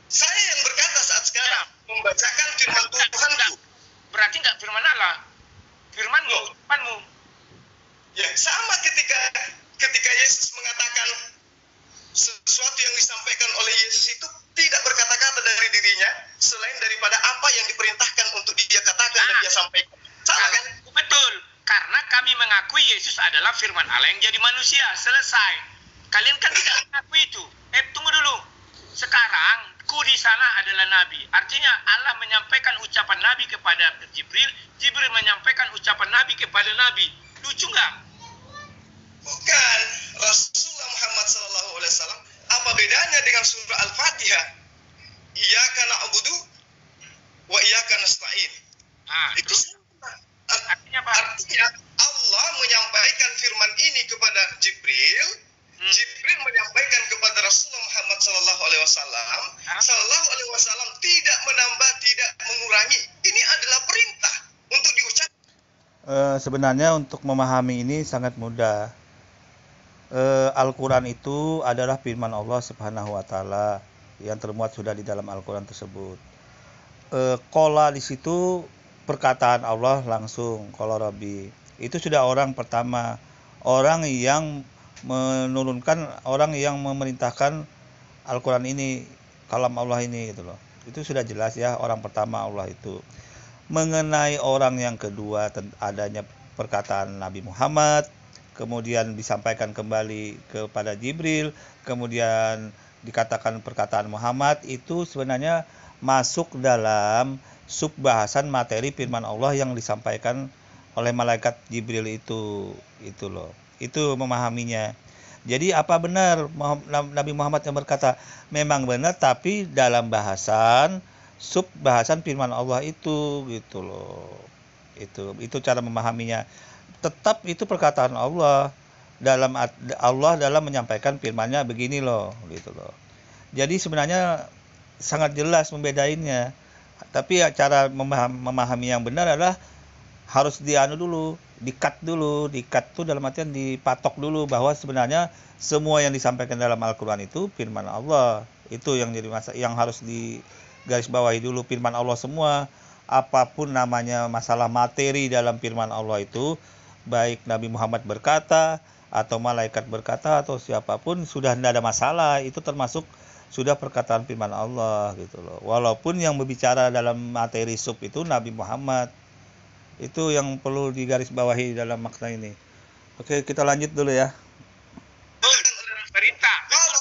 Saya yang berkata saat sekarang membacakan firman Tuhanku. Berarti nggak firman Allah, firmanmu. Ya, sama ketika Yesus mengatakan sesuatu yang disampaikan oleh Yesus itu tidak berkata-kata dari dirinya selain daripada apa yang diperintahkan untuk dia katakan dan dia sampaikan. Sama kan? Betul. Karena kami mengakui Yesus adalah firman Allah yang jadi manusia. Selesai. Kalian kan tidak mengakui itu. Tunggu dulu. Sekarang ku di sana adalah nabi. Artinya Allah menyampaikan ucapan nabi kepada Jibril, Jibril menyampaikan ucapan nabi kepada nabi. Lucu nggak? Bukan. Rasulullah Muhammad SAW, apa bedanya dengan surah Al-Fatihah? Iyyaka na'budu wa iyyaka nasta'in. Itu artinya apa? Artinya Allah menyampaikan firman ini kepada Jibril, Jibril menyampaikan kepada Rasulullah Muhammad SAW. Sallallahu Alaihi Wasallam tidak menambah, tidak mengurangi. Ini adalah perintah untuk diucapkan. Sebenarnya untuk memahami ini sangat mudah. Al-Quran itu adalah firman Allah Subhanahu wa taala yang termuat sudah di dalam Al-Quran tersebut. Qala di situ perkataan Allah langsung, qala Rabbi. Itu sudah orang pertama, orang yang menurunkan, orang yang memerintahkan Al-Quran ini, kalam Allah ini gitu loh. Itu sudah jelas ya, orang pertama Allah itu. Mengenai orang yang kedua adanya perkataan Nabi Muhammad, kemudian disampaikan kembali kepada Jibril, kemudian dikatakan perkataan Muhammad, itu sebenarnya masuk dalam subbahasan materi firman Allah yang disampaikan oleh malaikat Jibril itu loh. Itu memahaminya. Jadi apa benar Nabi Muhammad yang berkata? Memang benar, tapi dalam bahasan subbahasan firman Allah itu gitu loh. Itu cara memahaminya. Tetap itu perkataan Allah dalam menyampaikan firman-Nya begini loh, gitu loh. Jadi sebenarnya sangat jelas membedainnya. Tapi cara memahami yang benar adalah harus dikat tuh dalam artian dipatok dulu bahwa sebenarnya semua yang disampaikan dalam Al-Quran itu firman Allah. Itu yang jadi yang harus digarisbawahi dulu, firman Allah semua. Apapun namanya masalah materi dalam firman Allah itu, baik Nabi Muhammad berkata atau malaikat berkata atau siapapun, sudah tidak ada masalah, itu termasuk sudah perkataan firman Allah gitu loh. Walaupun yang berbicara dalam materi sub itu Nabi Muhammad. Itu yang perlu digarisbawahi dalam makna ini. Oke, kita lanjut dulu ya. Perintah. Kalau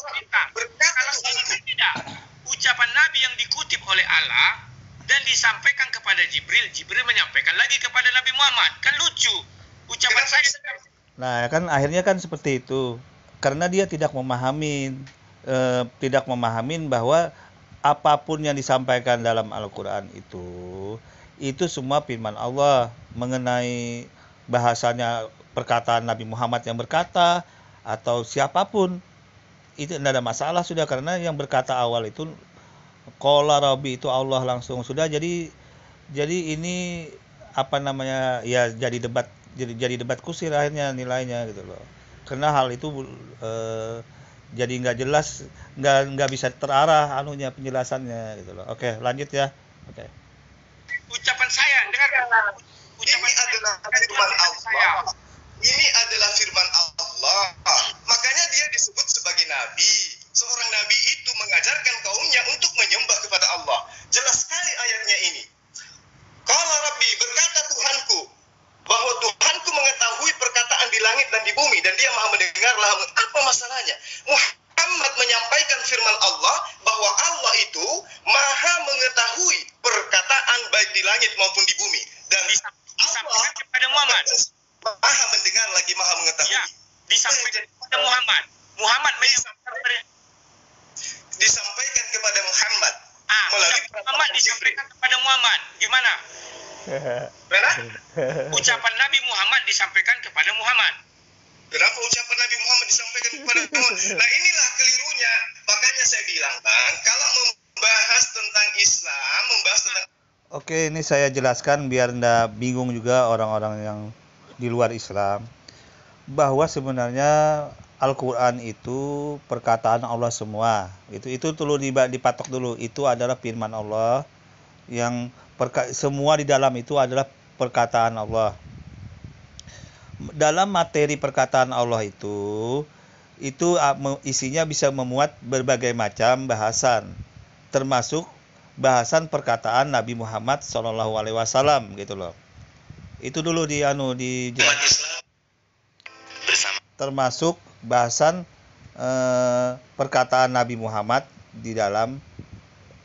tidak, ucapan Nabi yang dikutip oleh Allah dan disampaikan kepada Jibril, Jibril menyampaikan lagi kepada Nabi Muhammad. Kan lucu. Ucapan saya. Nah, kan akhirnya kan seperti itu. Karena dia tidak memahamin bahwa apapun yang disampaikan dalam Al-Quran itu semua firman Allah. Mengenai bahasanya perkataan Nabi Muhammad yang berkata atau siapapun, itu tidak ada masalah sudah, karena yang berkata awal itu qala Rabbi itu Allah langsung sudah. Jadi ini apa namanya ya, jadi debat kusir akhirnya nilainya gitu loh. Karena hal itu jadi nggak jelas, nggak bisa terarah penjelasannya gitu loh. Oke, lanjut ya. Oke. Ucapan saya, dengarkan. Ini adalah firman Allah. Ini adalah firman Allah. Makanya dia disebut sebagai nabi. Seorang nabi itu mengajarkan kaumnya untuk menyembah kepada Allah. Jelas sekali ayatnya ini. Qala Rabbi, berkata Tuhanku, bahwa Tuhanku mengetahui perkataan di langit dan di bumi, dan dia maha mendengar. Apa masalahnya? Muhammad menyampaikan firman Allah bahwa Allah itu maha mengetahui perkataan baik di langit maupun di bumi, dan disampaikan kepada Muhammad. Maha mendengar lagi maha mengetahui. Ya, disampaikan kepada Muhammad. Muhammad disampaikan kepada Muhammad. Melalui Muhammad disampaikan kepada Muhammad. Gimana? Ucapan Nabi Muhammad disampaikan kepada Muhammad. Kenapa ucapan Nabi Muhammad disampaikan kepada Muhammad? Nah, inilah kelirunya. Makanya saya bilang, Bang, kalau membahas tentang Islam, membahas tentang... Oke, ini saya jelaskan biar ndak bingung juga orang-orang yang di luar Islam, bahwa sebenarnya Al-Quran itu perkataan Allah semua. Itu perlu dipatok dulu. Itu adalah firman Allah yang semua di dalam itu adalah perkataan Allah. Dalam materi perkataan Allah itu isinya bisa memuat berbagai macam bahasan, termasuk bahasan perkataan Nabi Muhammad SAW gitu loh. Itu dulu termasuk bahasan perkataan Nabi Muhammad di dalam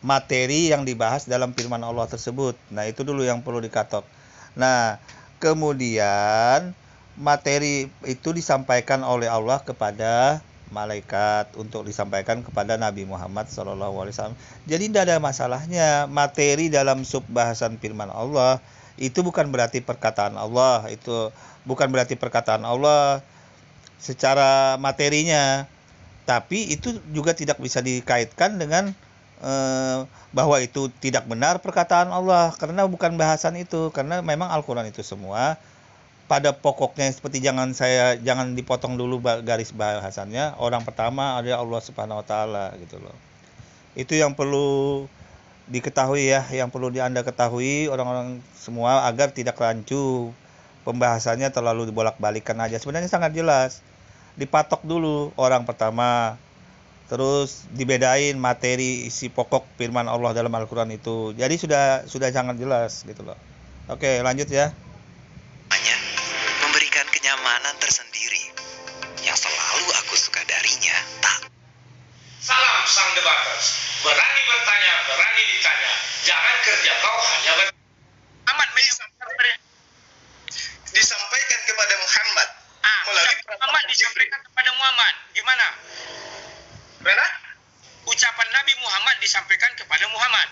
materi yang dibahas dalam firman Allah tersebut. Nah, itu dulu yang perlu dikatok. Nah, kemudian materi itu disampaikan oleh Allah kepada malaikat untuk disampaikan kepada Nabi Muhammad SAW. Jadi tidak ada masalahnya. Materi dalam subbahasan firman Allah itu bukan berarti perkataan Allah. Itu bukan berarti perkataan Allah secara materinya. Tapi itu juga tidak bisa dikaitkan dengan bahwa itu tidak benar perkataan Allah, karena bukan bahasan itu. Karena memang Al-Quran itu semua pada pokoknya seperti jangan dipotong dulu garis bahasannya. Orang pertama adalah Allah Subhanahu wa taala gitu loh. Itu yang perlu diketahui ya, yang perlu Anda ketahui orang-orang semua agar tidak rancu. Pembahasannya terlalu dibolak-balikan aja. Sebenarnya sangat jelas. Dipatok dulu orang pertama. Terus dibedain materi isi pokok firman Allah dalam Al-Qur'an itu. Jadi sudah sangat jelas gitu loh. Oke, lanjut ya. Memberikan kenyamanan tersendiri yang selalu aku suka darinya. Salam sang debaters. Berani bertanya, berani ditanya. Jangan kerja kau hanya Muhammad disampaikan kepada Muhammad melalui Muhammad disampaikan kepada Muhammad. Gimana? Benar? Ucapan Nabi Muhammad disampaikan kepada Muhammad.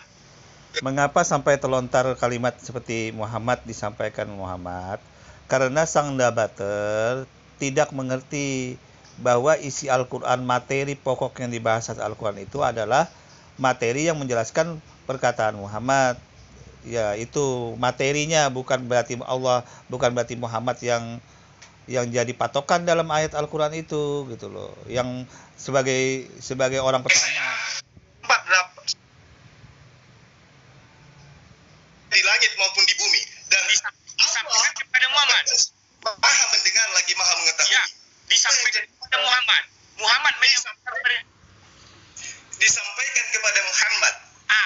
Mengapa sampai terlontar kalimat seperti Muhammad disampaikan Muhammad? Karena sang debater tidak mengerti bahwa isi Al-Quran, materi pokok yang dibahas Al-Quran itu adalah materi yang menjelaskan perkataan Muhammad. Ya, itu materinya, bukan berarti Allah, bukan berarti Muhammad yang jadi patokan dalam ayat Al-Quran itu gitu loh. Yang sebagai orang pertama. Di langit maupun di bumi, dan disampaikan kepada Muhammad. Maha mendengar lagi maha mengetahui. Ya, disampaikan kepada Muhammad. Muhammad disampaikan kepada Muhammad.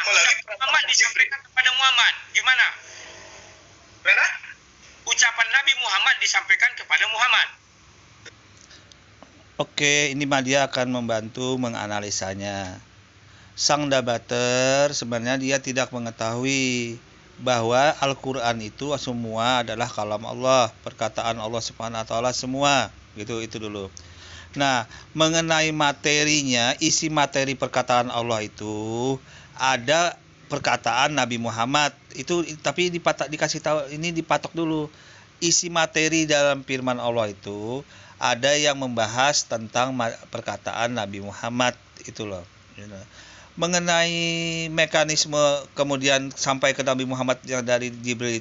Melalui Muhammad disampaikan kepada Muhammad. Gimana? Benar? Ucapan Nabi Muhammad disampaikan kepada Muhammad. Oke, ini Madia akan membantu menganalisanya. Sang debater sebenarnya dia tidak mengetahui bahwa Al-Quran itu semua adalah kalam Allah, perkataan Allah Subhanahu wa taala semua. Gitu, itu dulu. Nah, mengenai materinya, isi materi perkataan Allah itu ada perkataan Nabi Muhammad. Itu tapi dikasih tahu, ini dipatok dulu. Isi materi dalam firman Allah itu ada yang membahas tentang perkataan Nabi Muhammad itu loh. Mengenai mekanisme kemudian sampai ke Nabi Muhammad yang dari Jibril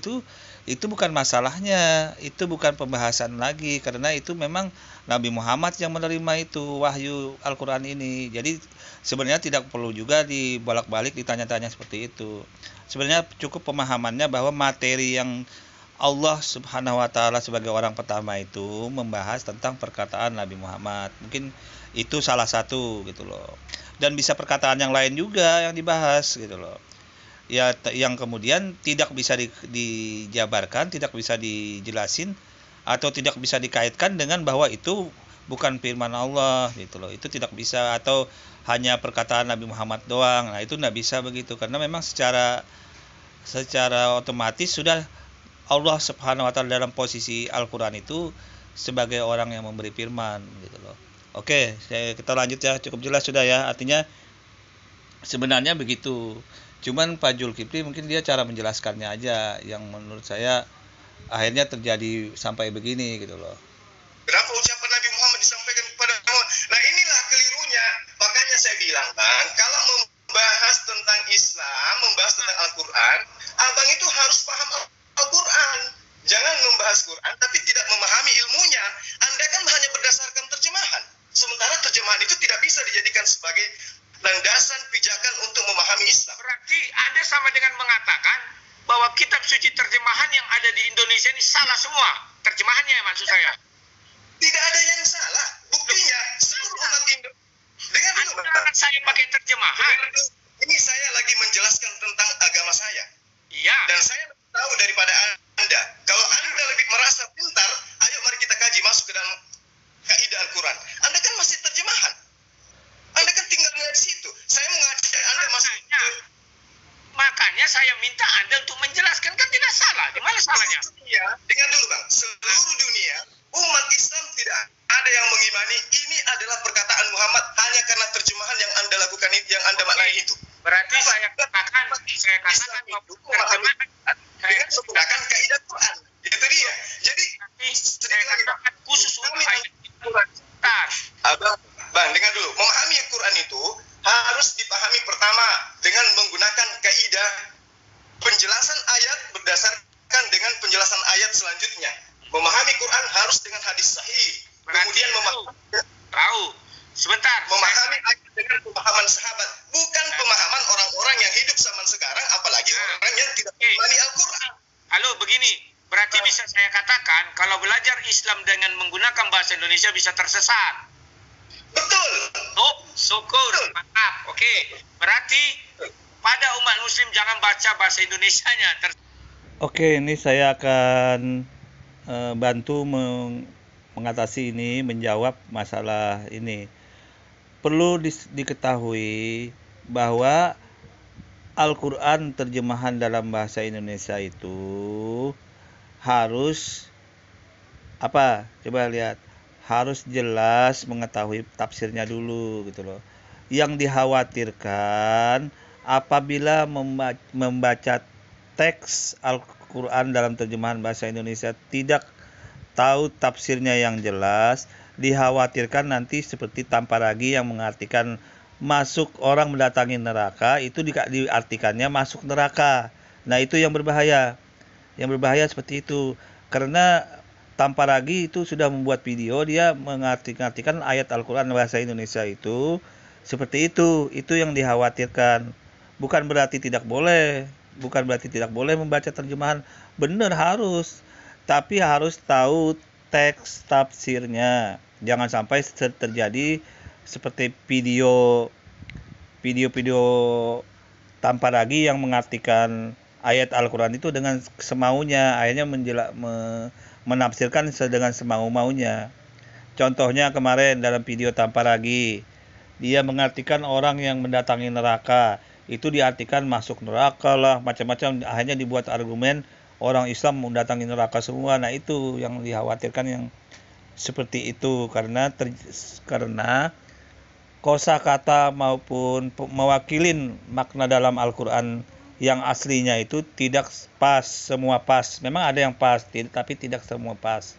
itu bukan masalahnya, itu bukan pembahasan lagi, karena itu memang Nabi Muhammad yang menerima itu wahyu Al-Quran ini. Jadi sebenarnya tidak perlu juga dibolak-balik ditanya-tanya seperti itu. Sebenarnya cukup pemahamannya bahwa materi yang Allah Subhanahu wa taala sebagai orang pertama itu membahas tentang perkataan Nabi Muhammad. Mungkin itu salah satu gitu loh. Dan bisa perkataan yang lain juga yang dibahas gitu loh. Ya, yang kemudian tidak bisa dijabarkan, tidak bisa dijelasin atau tidak bisa dikaitkan dengan bahwa itu bukan firman Allah gitu loh. Itu tidak bisa, atau hanya perkataan Nabi Muhammad doang. Nah, itu tidak bisa begitu, karena memang secara otomatis sudah Allah Subhanahu wa taala dalam posisi Al-Qur'an itu sebagai orang yang memberi firman gitu loh. Oke, kita lanjut ya, cukup jelas sudah ya. Artinya sebenarnya begitu. Cuman Pak Zulkifli mungkin dia cara menjelaskannya aja yang menurut saya akhirnya terjadi sampai begini gitu loh. Kenapa ucapan Nabi Muhammad disampaikan kepada Allah? Nah, inilah kelirunya. Makanya saya bilang, Bang, kalau membahas tentang Islam, membahas tentang Al-Quran, Abang itu harus paham Al-Quran. Jangan membahas Quran tapi tidak memahami ilmunya. Anda kan hanya berdasarkan terjemahan. Sementara terjemahan itu tidak bisa dijadikan sebagai landasan pijakan untuk memahami Islam. Berarti Anda sama dengan mengatakan bahwa kitab suci terjemahan yang ada di Indonesia ini salah semua. Terjemahannya maksud saya. Tidak ada yang salah. Buktinya seluruh umat Indonesia. Dengar dulu, Bang. Saya pakai terjemahan. Ini saya lagi menjelaskan tentang agama saya. Iya. Dan saya tahu daripada Anda. Kalau Anda lebih merasa pintar, ayo mari kita kaji masuk ke dalam kaidah Al-Quran. Anda kan masih terjemahan. Anda kan tinggal di situ. Saya mengajak Anda masuk. Makanya saya minta Anda untuk menjelaskan, kan tidak salah. Di mana salahnya? Ya, dengar dulu, Bang. Seluruh dunia, umat Islam tidak ada yang mengimani ini adalah perkataan Muhammad hanya karena terjemahan yang Anda lakukan, yang Anda maknai itu. Berarti saya katakan bahwa terjemahan dengan menggunakan kaidah Quran. Itu dia. Jadi saya katakan khusus untuk ayat Quran. Bang, dengar dulu. Memahami Quran itu harus dipahami pertama dengan menggunakan kaidah penjelasan ayat berdasarkan dengan penjelasan ayat selanjutnya. Memahami Quran harus dengan hadis sahih. Kemudian tahu. Sebentar. Memahami ayat dengan pemahaman sahabat, bukan pemahaman orang-orang yang hidup zaman sekarang, apalagi orang yang tidak memahami Al-Quran. Halo, begini. Berarti bisa saya katakan kalau belajar Islam dengan menggunakan bahasa Indonesia bisa tersesat. Betul. Oh, syukur. Mantap. Oke. Berarti pada umat muslim jangan baca bahasa Indonesianya. Oke, ini saya akan bantu mengatasi ini, menjawab masalah ini. Perlu diketahui bahwa Al-Quran terjemahan dalam bahasa Indonesia itu harus apa? Coba lihat, harus jelas mengetahui tafsirnya dulu gitu loh. Yang dikhawatirkan apabila membaca teks Al-Quran dalam terjemahan bahasa Indonesia tidak tahu tafsirnya yang jelas, dikhawatirkan nanti seperti Tamparagi yang mengartikan masuk orang mendatangi neraka, itu diartikannya masuk neraka. Nah, itu yang berbahaya. Yang berbahaya seperti itu. Karena Tamparagi itu sudah membuat video, dia mengartikan ayat Al-Quran bahasa Indonesia itu seperti itu. Itu yang dikhawatirkan. Bukan berarti tidak boleh membaca terjemahan. Benar, harus. Tapi harus tahu teks tafsirnya. Jangan sampai terjadi seperti video Tamparagi yang mengartikan ayat Al-Quran itu dengan semaunya. Akhirnya menafsirkan dengan semau-maunya. Contohnya kemarin dalam video Tamparagi, dia mengartikan orang yang mendatangi neraka. Itu diartikan masuk neraka lah, macam-macam. Akhirnya dibuat argumen orang Islam mendatangi neraka semua. Nah, itu yang dikhawatirkan yang seperti itu, karena kosakata maupun mewakilin makna dalam Al-Quran yang aslinya itu tidak pas, semua pas. Memang ada yang pas, tapi tidak semua pas.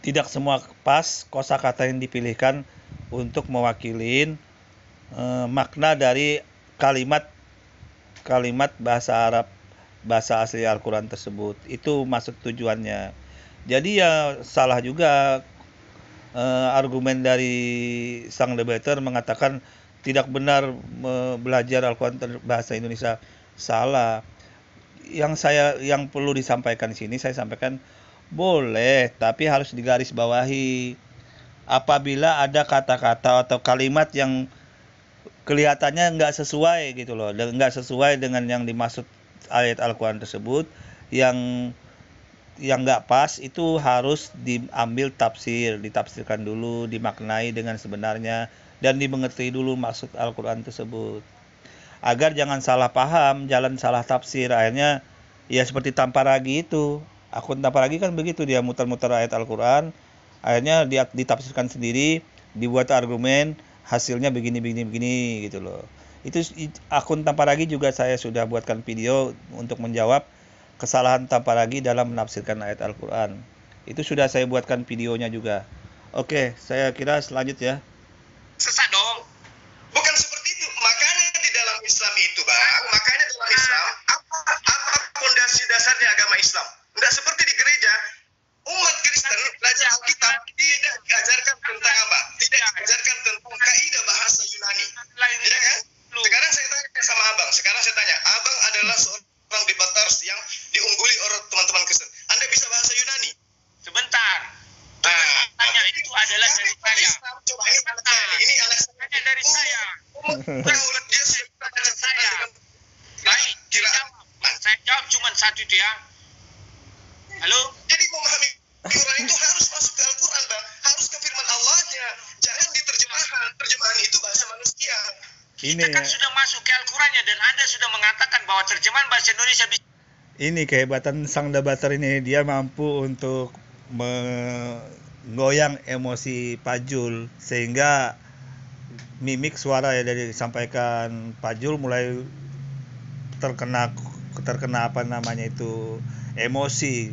Tidak semua pas kosakata yang dipilihkan untuk mewakilin makna dari kalimat bahasa Arab, bahasa asli Al-Quran tersebut. Itu maksud tujuannya. Jadi ya salah juga argumen dari sang debater mengatakan tidak benar belajar Al-Quran bahasa Indonesia. Salah. Yang perlu disampaikan di sini, saya sampaikan boleh, tapi harus digarisbawahi. Apabila ada kata-kata atau kalimat yang kelihatannya nggak sesuai gitu loh, nggak sesuai dengan yang dimaksud ayat Al-Quran tersebut, yang nggak pas, itu harus diambil ditafsirkan dulu, dimaknai dengan sebenarnya, dan dimengerti dulu maksud Al-Quran tersebut, agar jangan salah paham, jalan salah tafsir. Akhirnya ya seperti Tamparagi itu, akun Tamparagi kan begitu, dia muter-muter ayat Al-Quran, akhirnya dia ditafsirkan sendiri, dibuat argumen, hasilnya begini gitu loh. Itu akun Tamparagi juga saya sudah buatkan video untuk menjawab kesalahan Tamparagi dalam menafsirkan ayat Al-Quran. Itu sudah saya buatkan videonya juga. Oke, saya kira selanjutnya. Sesat dong. Bukan seperti itu. Makanya di dalam Islam itu, Bang, dalam Islam, apa fondasi dasarnya agama Islam? Enggak seperti di gereja. Umat Kristen belajar Alkitab tidak diajarkan tentang apa? Tidak diajarkan tentang kaidah bahasa Yunani. Ya kan? Sekarang saya tanya, Abang adalah seorang debater yang diungguli oleh teman-teman Kristen. Anda bisa bahasa Yunani? Sebentar. Tanya itu adalah dari saya. Coba ini anak saya. Dari saya. Dia sudah baca saya. Baik, saya jawab cuma satu itu ya. Halo? Jadi memahami Quran itu harus masuk ke Al-Quran, Bang. Harus ke firman Allahnya. Jangan diterjemahan. Terjemahan itu bahasa manusia. Kita kan sudah masuk ke Al-Qurannya, dan Anda sudah mengatakan bahwa terjemahan bahasa Indonesia bisa. Ini kehebatan sang debater ini, dia mampu untuk menggoyang emosi Pajul, sehingga mimik suara yang disampaikan Pajul mulai terkena apa namanya itu, emosi,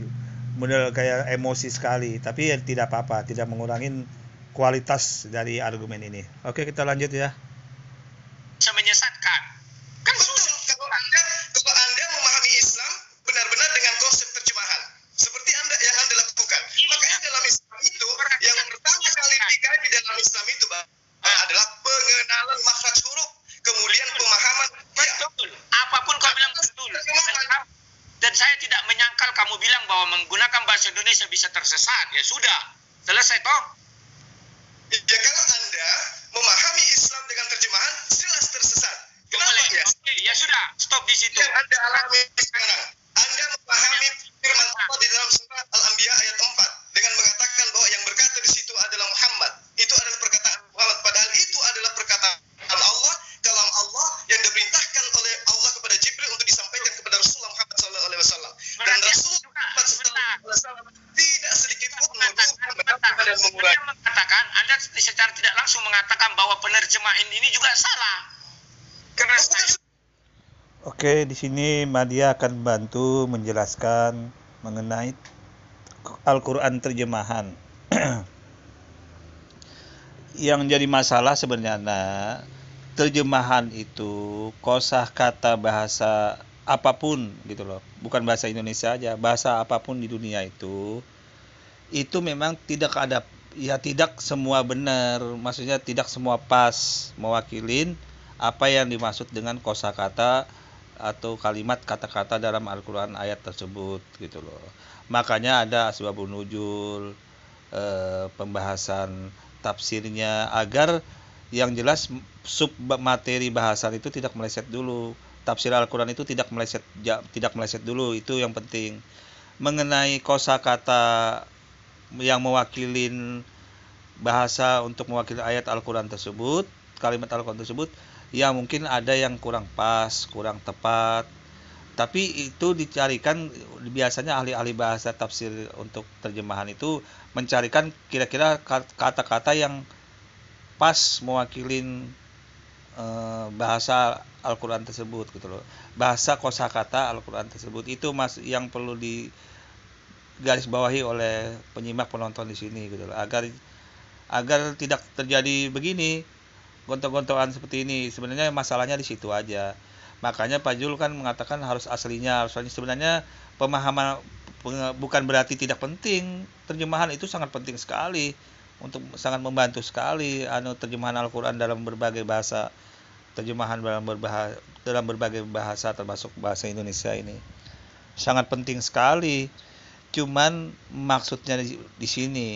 model kayak emosi sekali. Tapi ya tidak apa-apa, tidak mengurangi kualitas dari argumen ini. Oke, kita lanjut ya. Bisa menyesatkan. Kan betul, kalau anda memahami Islam benar-benar dengan konsep terjemahan. Seperti Anda ya, bahasa Indonesia bisa tersesat, ya sudah. Selesai toh? Ya kalau Anda memahami Islam dengan terjemahan, jelas tersesat. Kenapa Boleh. ya? Oke, ya sudah, stop di situ. Yang Anda alami sekarang, Anda memahami firman Allah di dalam surat Al-Anbiya ayat 4 dengan mengatakan bahwa yang berkata di situ adalah Muhammad. Itu adalah perkataan Muhammad, padahal itu adalah perkataan Allah, kalam Allah yang diperintahkan oleh Allah kepada Jibril untuk disampaikan kepada Rasulullah Muhammad SAW. Dan Rasulullah Muhammad SAW tidak sedikit pun menuduh dan mengurangi. Mengatakan, Anda secara tidak langsung mengatakan bahwa penerjemahan ini juga salah. Karena Oke, di sini Madia akan bantu menjelaskan mengenai Al-Quran terjemahan. Yang jadi masalah sebenarnya terjemahan itu kosakata bahasa apapun gitu loh, bukan bahasa Indonesia aja, bahasa apapun di dunia itu memang tidak ada, ya tidak semua benar, maksudnya tidak semua pas mewakilin apa yang dimaksud dengan kosakata atau kalimat kata-kata dalam Al-Quran ayat tersebut gitu loh. Makanya ada asbabun nuzul, pembahasan tafsirnya, agar yang jelas sub materi bahasan itu tidak meleset dulu. Tafsir Al-Quran itu tidak meleset dulu, itu yang penting. Mengenai kosakata yang mewakilin bahasa untuk mewakili ayat Al-Quran tersebut, kalimat Al-Quran tersebut, ya mungkin ada yang kurang pas, kurang tepat. Tapi itu dicarikan, biasanya ahli-ahli bahasa tafsir untuk terjemahan itu mencarikan kira-kira kata-kata yang pas mewakilin bahasa Al-Quran tersebut gitu loh. Bahasa kosakata Al-Quran tersebut itu yang perlu digarisbawahi oleh penyimak penonton di sini gitu loh. Agar tidak terjadi begini, gontok-gontokan seperti ini. Sebenarnya masalahnya di situ aja. Makanya Pak Jul kan mengatakan harus aslinya. Sebenarnya pemahaman bukan berarti tidak penting. Terjemahan itu sangat penting sekali, untuk sangat membantu sekali terjemahan Al-Quran dalam berbagai bahasa, terjemahan dalam berbagai bahasa termasuk bahasa Indonesia ini sangat penting sekali. Cuman maksudnya di sini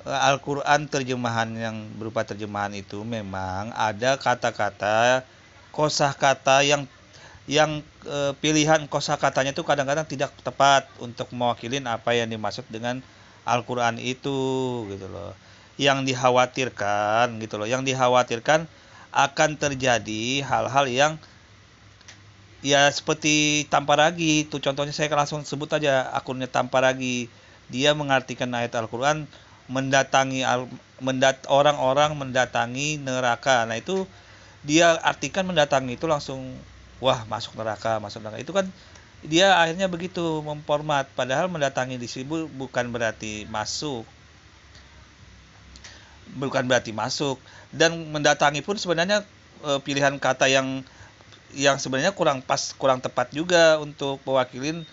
Al-Quran terjemahan yang berupa terjemahan itu memang ada kata-kata kosakata yang pilihan kosakatanya itu kadang-kadang tidak tepat untuk mewakilin apa yang dimaksud dengan Al-Quran itu gitu loh. Yang dikhawatirkan akan terjadi hal-hal yang ya seperti Tamparagi itu, contohnya saya langsung sebut aja akunnya Tamparagi. Dia mengartikan ayat Al-Quran orang-orang mendatangi neraka. Nah itu dia artikan mendatangi itu langsung wah masuk neraka. Itu kan dia akhirnya begitu memformat, padahal mendatangi di sini bukan berarti masuk. Dan mendatangi pun sebenarnya pilihan kata yang sebenarnya kurang pas, kurang tepat juga untuk mewakilin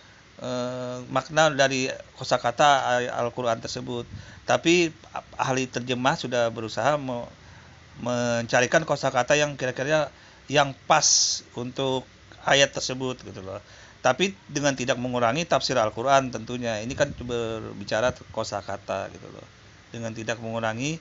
makna dari kosakata Al-Quran tersebut. Tapi ahli terjemah sudah berusaha mencarikan kosakata yang kira-kira yang pas untuk ayat tersebut gitu loh. Tapi dengan tidak mengurangi tafsir Al-Quran tentunya. Ini kan berbicara kosakata gitu loh, dengan tidak mengurangi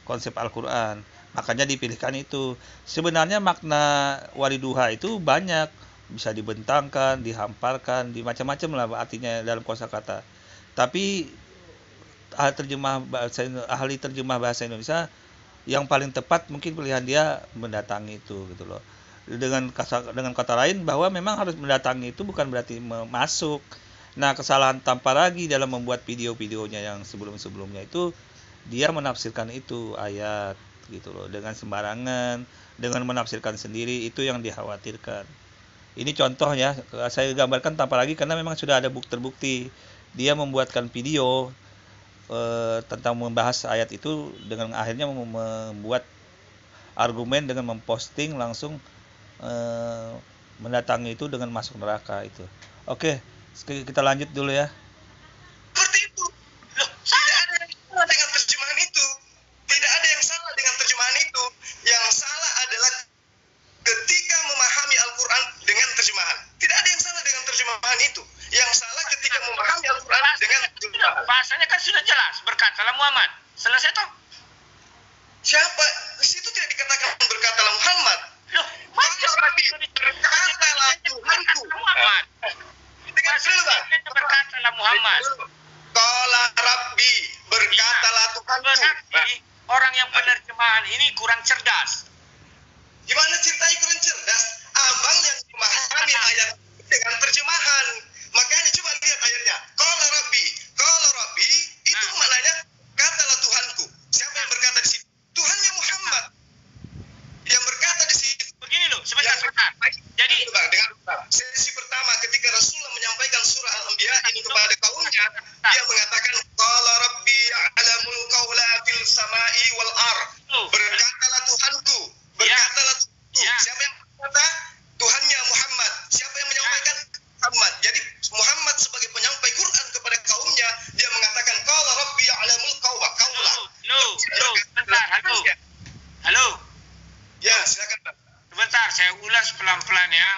konsep Al-Quran. Makanya dipilihkan itu. Sebenarnya makna wariduha itu banyak, bisa dibentangkan, dihamparkan, di macam-macam lah artinya dalam kosakata. Tapi ahli terjemah bahasa Indonesia yang paling tepat mungkin pilihan dia mendatangi itu gitu loh. Dengan kata lain bahwa memang harus mendatangi itu bukan berarti masuk. Nah, kesalahan Tamparagi dalam membuat video-videonya yang sebelum-sebelumnya itu dia menafsirkan itu ayat gitu loh dengan sembarangan, dengan menafsirkan sendiri, itu yang dikhawatirkan. Ini contohnya saya gambarkan Tamparagi karena memang sudah ada terbukti dia membuatkan video tentang membahas ayat itu, dengan akhirnya membuat argumen dengan memposting langsung mendatangi itu dengan masuk neraka itu. Oke, kita lanjut dulu ya. Seperti itu. Loh, tidak ada yang salah dengan terjemahan itu. Tidak ada yang salah dengan terjemahan itu. Yang salah adalah ketika memahami Al-Quran dengan terjemahan. Tidak ada yang salah dengan terjemahan itu. Yang salah ketika memahami Al-Quran dengan pemahaman ini kurang cerdas. Gimana ceritanya kurang cerdas? Abang yang memahami ayat dengan terjemahan. Makanya coba lihat ayatnya. Qala Rabbi itu maknanya katalah Tuhanku. Siapa yang berkata di situ? Tuhannya Muhammad. Yang berkata di situ. Begini loh, sebentar. Jadi dengan sesi pertama ketika Rasulullah menyampaikan surah Al-Anbiya ini kepada kaumnya, dia mengatakan qala Rabbi ya'lamul qawla fil sama'i wal ard. Berkatalah Tuhanku. Berkatalah Tuhanku. Siapa yang berkata? Tuhannya Muhammad. Siapa yang menyampaikan? Muhammad. Jadi Muhammad sebagai penyampai Quran kepada kaumnya, dia mengatakan qala Rabbi ya'lamul qawla. Bentar, halo. Ya, silakan. Sebentar, saya ulas pelan-pelan ya.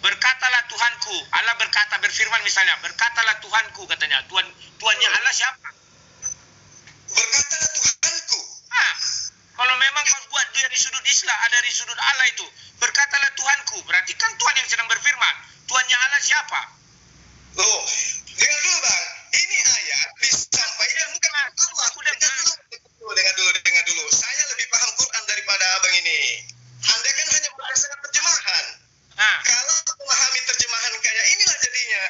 Berkatalah Tuhanku. Allah berkata, berfirman misalnya, berkatalah Tuhanku katanya. Tuhannya Allah siapa? Berkatalah Tuhanku. Kalau memang kau buat dia di sudut Islam, ada di sudut Allah itu. Berkatalah Tuhanku. Berarti kan Tuhan yang sedang berfirman. Tuhannya Allah siapa? Oh, dengar dulu bang. Ini ayat disampaikan bukan Allah. Dengar dulu. Saya lebih paham Quran daripada abang ini. Anda kan hanya berdasarkan terjemahan. Kalau memahami terjemahan kayak inilah jadinya.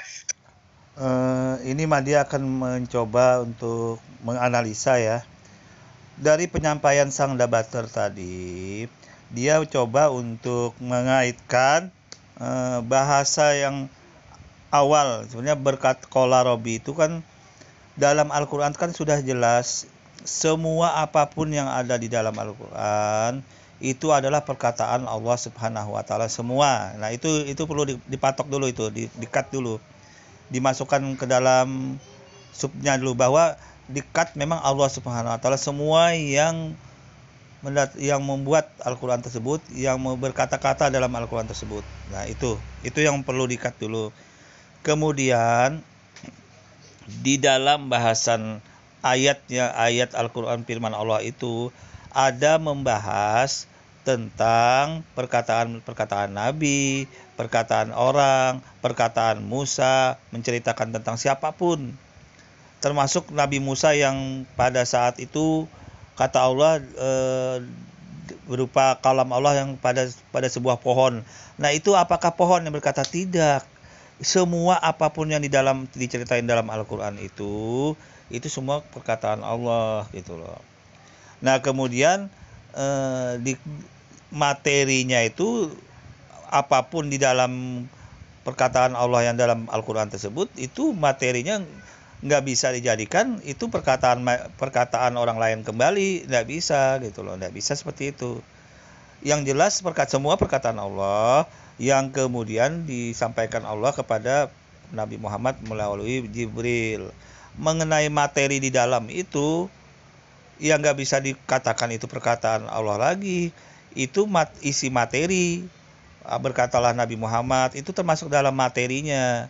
Ini Madia akan mencoba untuk menganalisa ya. Dari penyampaian sang debater tadi, dia coba untuk mengaitkan bahasa yang awal. Sebenarnya berkat qala Rabbi itu kan dalam Al-Quran kan sudah jelas semua apapun yang ada di dalam Al-Quran itu adalah perkataan Allah Subhanahu wa taala semua. Nah, itu perlu dipatok dulu, itu di-cut dulu. Dimasukkan ke dalam subnya dulu bahwa di-cut memang Allah Subhanahu wa taala semua yang membuat Al-Quran tersebut, yang berkata-kata dalam Al-Quran tersebut. Nah, itu yang perlu di-cut dulu. Kemudian di dalam bahasan ayat Al-Quran firman Allah itu ada membahas tentang perkataan Nabi, perkataan orang, perkataan Musa, menceritakan tentang siapapun. Termasuk Nabi Musa yang pada saat itu kata Allah berupa kalam Allah yang pada sebuah pohon. Nah, itu apakah pohon yang berkata? Tidak. Semua apapun yang diceritain dalam Al-Quran itu semua perkataan Allah gitu loh. Nah, kemudian di materinya itu apapun di dalam perkataan Allah yang dalam Al-Quran tersebut itu materinya nggak bisa dijadikan itu perkataan orang lain kembali, nggak bisa gitu loh, nggak bisa seperti itu. Yang jelas semua perkataan Allah yang kemudian disampaikan Allah kepada Nabi Muhammad melalui Jibril. Mengenai materi di dalam itu yang nggak bisa dikatakan itu perkataan Allah lagi, itu isi materi. Berkatalah Nabi Muhammad itu termasuk dalam materinya.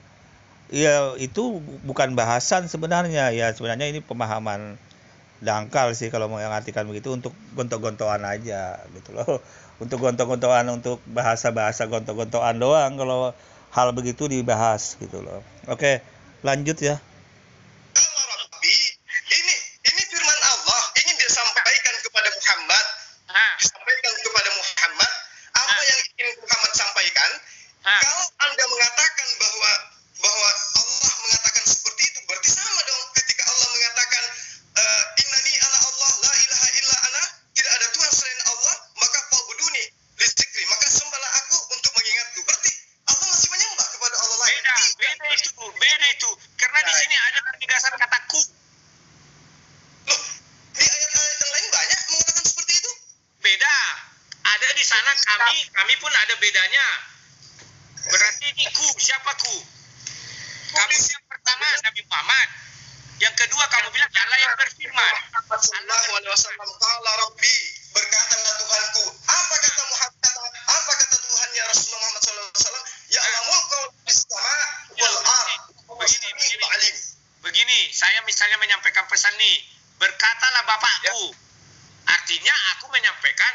Ya, itu bukan bahasan sebenarnya. Ya, sebenarnya ini pemahaman dangkal sih kalau mau mengartikan begitu, untuk gontok-gontokan aja gitu loh. Untuk gontok-gontokan, untuk bahasa-bahasa gontok-gontokan doang kalau hal begitu dibahas gitu loh. Oke, lanjut ya. Ini firman Allah ingin disampaikan kepada Muhammad. Disampaikan kepada Muhammad apa yang ingin Muhammad sampaikan. Kalau Anda mengatakan bahwa Allah mengatakan seperti itu, berarti sama dong ketika Allah mengatakan innani ana Allah la ilaha illa ana, tidak ada Tuhan selain Allah, maka fa'buduni lidzikri, maka sembahlah aku untuk mengingatku. Berarti Allah masih menyembah kepada Allah lain. Beda itu. Karena di sini ada penegasan kata ku. Loh, di ayat-ayat yang lain banyak mengatakan seperti itu. Beda. Ada di sana kami pun ada bedanya. Berarti ini ku, siapa ku? Kamu yang pertama Nabi Muhammad. Yang kedua kamu bilang Allah yang berfirman. Sallallahu alaihi wasallam, qala Rabbi, berkatalah Tuhanku. Apa kata Muhammad? Apa kata Tuhannya Rasulullah Muhammad sallallahu alaihi wasallam? Ya Allahul qaul bis sama wal ard. Begini, saya misalnya menyampaikan pesan nih, berkatalah Bapakku. Artinya aku menyampaikan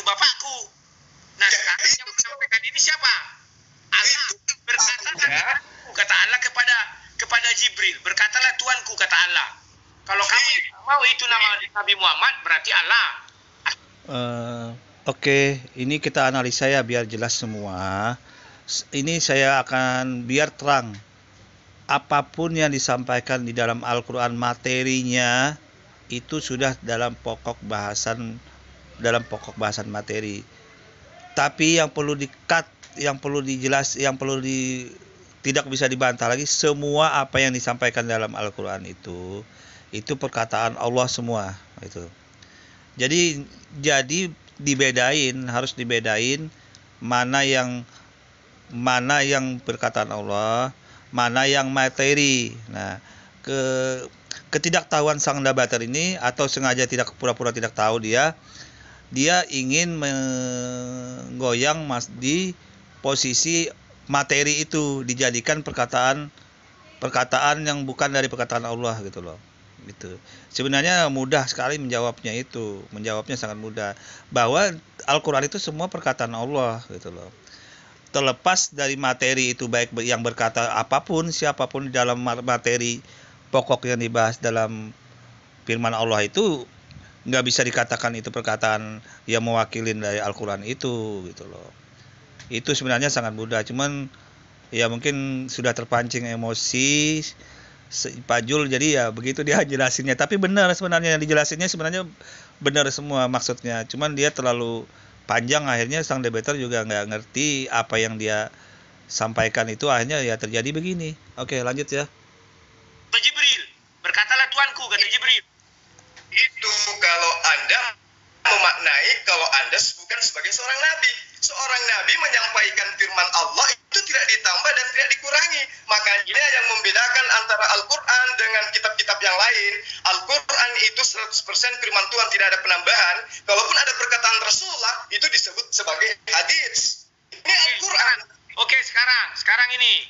Bapakku. Nah, sekarang yang menyampaikan ini siapa? Allah. Berkatalah kata Allah kepada Jibril, berkatalah Tuanku kata Allah. Kalau kamu mau itu nama Nabi Muhammad, berarti Allah. Oke, ini kita analisa ya biar jelas semua. Ini saya akan biar terang. Apapun yang disampaikan di dalam Al-Quran materinya itu sudah dalam pokok bahasan materi. Tapi yang perlu di-cut, yang perlu dijelas, tidak bisa dibantah lagi, semua apa yang disampaikan dalam Al-Quran itu perkataan Allah semua itu. Jadi harus dibedain mana yang perkataan Allah, mana yang materi. Nah, ketidaktahuan sang debater ini atau sengaja pura-pura tidak tahu, dia ingin menggoyang di posisi materi itu, dijadikan perkataan yang bukan dari perkataan Allah gitu loh. Gitu. Sebenarnya mudah sekali menjawabnya sangat mudah, bahwa Al-Quran itu semua perkataan Allah gitu loh. Terlepas dari materi itu, baik yang berkata apapun, siapapun di dalam materi pokok yang dibahas dalam firman Allah itu, nggak bisa dikatakan itu perkataan yang mewakilin dari Al-Quran itu gitu loh. Itu sebenarnya sangat mudah, cuman ya mungkin sudah terpancing emosi Pak Jul, jadi ya begitu dia jelasinnya. Tapi benar sebenarnya yang dijelasinnya sebenarnya benar semua maksudnya. Cuman dia terlalu panjang, akhirnya sang debater juga nggak ngerti apa yang dia sampaikan itu, akhirnya ya terjadi begini. Oke, lanjut ya. Jibril, berkatalah Tuanku, kata Jibril. Itu kalau Anda memaknai kalau Anda bukan sebagai seorang nabi. Seorang nabi menyampaikan firman Allah itu tidak ditambah dan tidak dikurangi. Makanya yang membedakan antara Al-Quran dengan kitab-kitab yang lain, Al-Quran itu 100% firman Tuhan, tidak ada penambahan. Kalaupun ada perkataan Rasulullah, itu disebut sebagai hadits. Ini Al-Quran. Oke, sekarang ini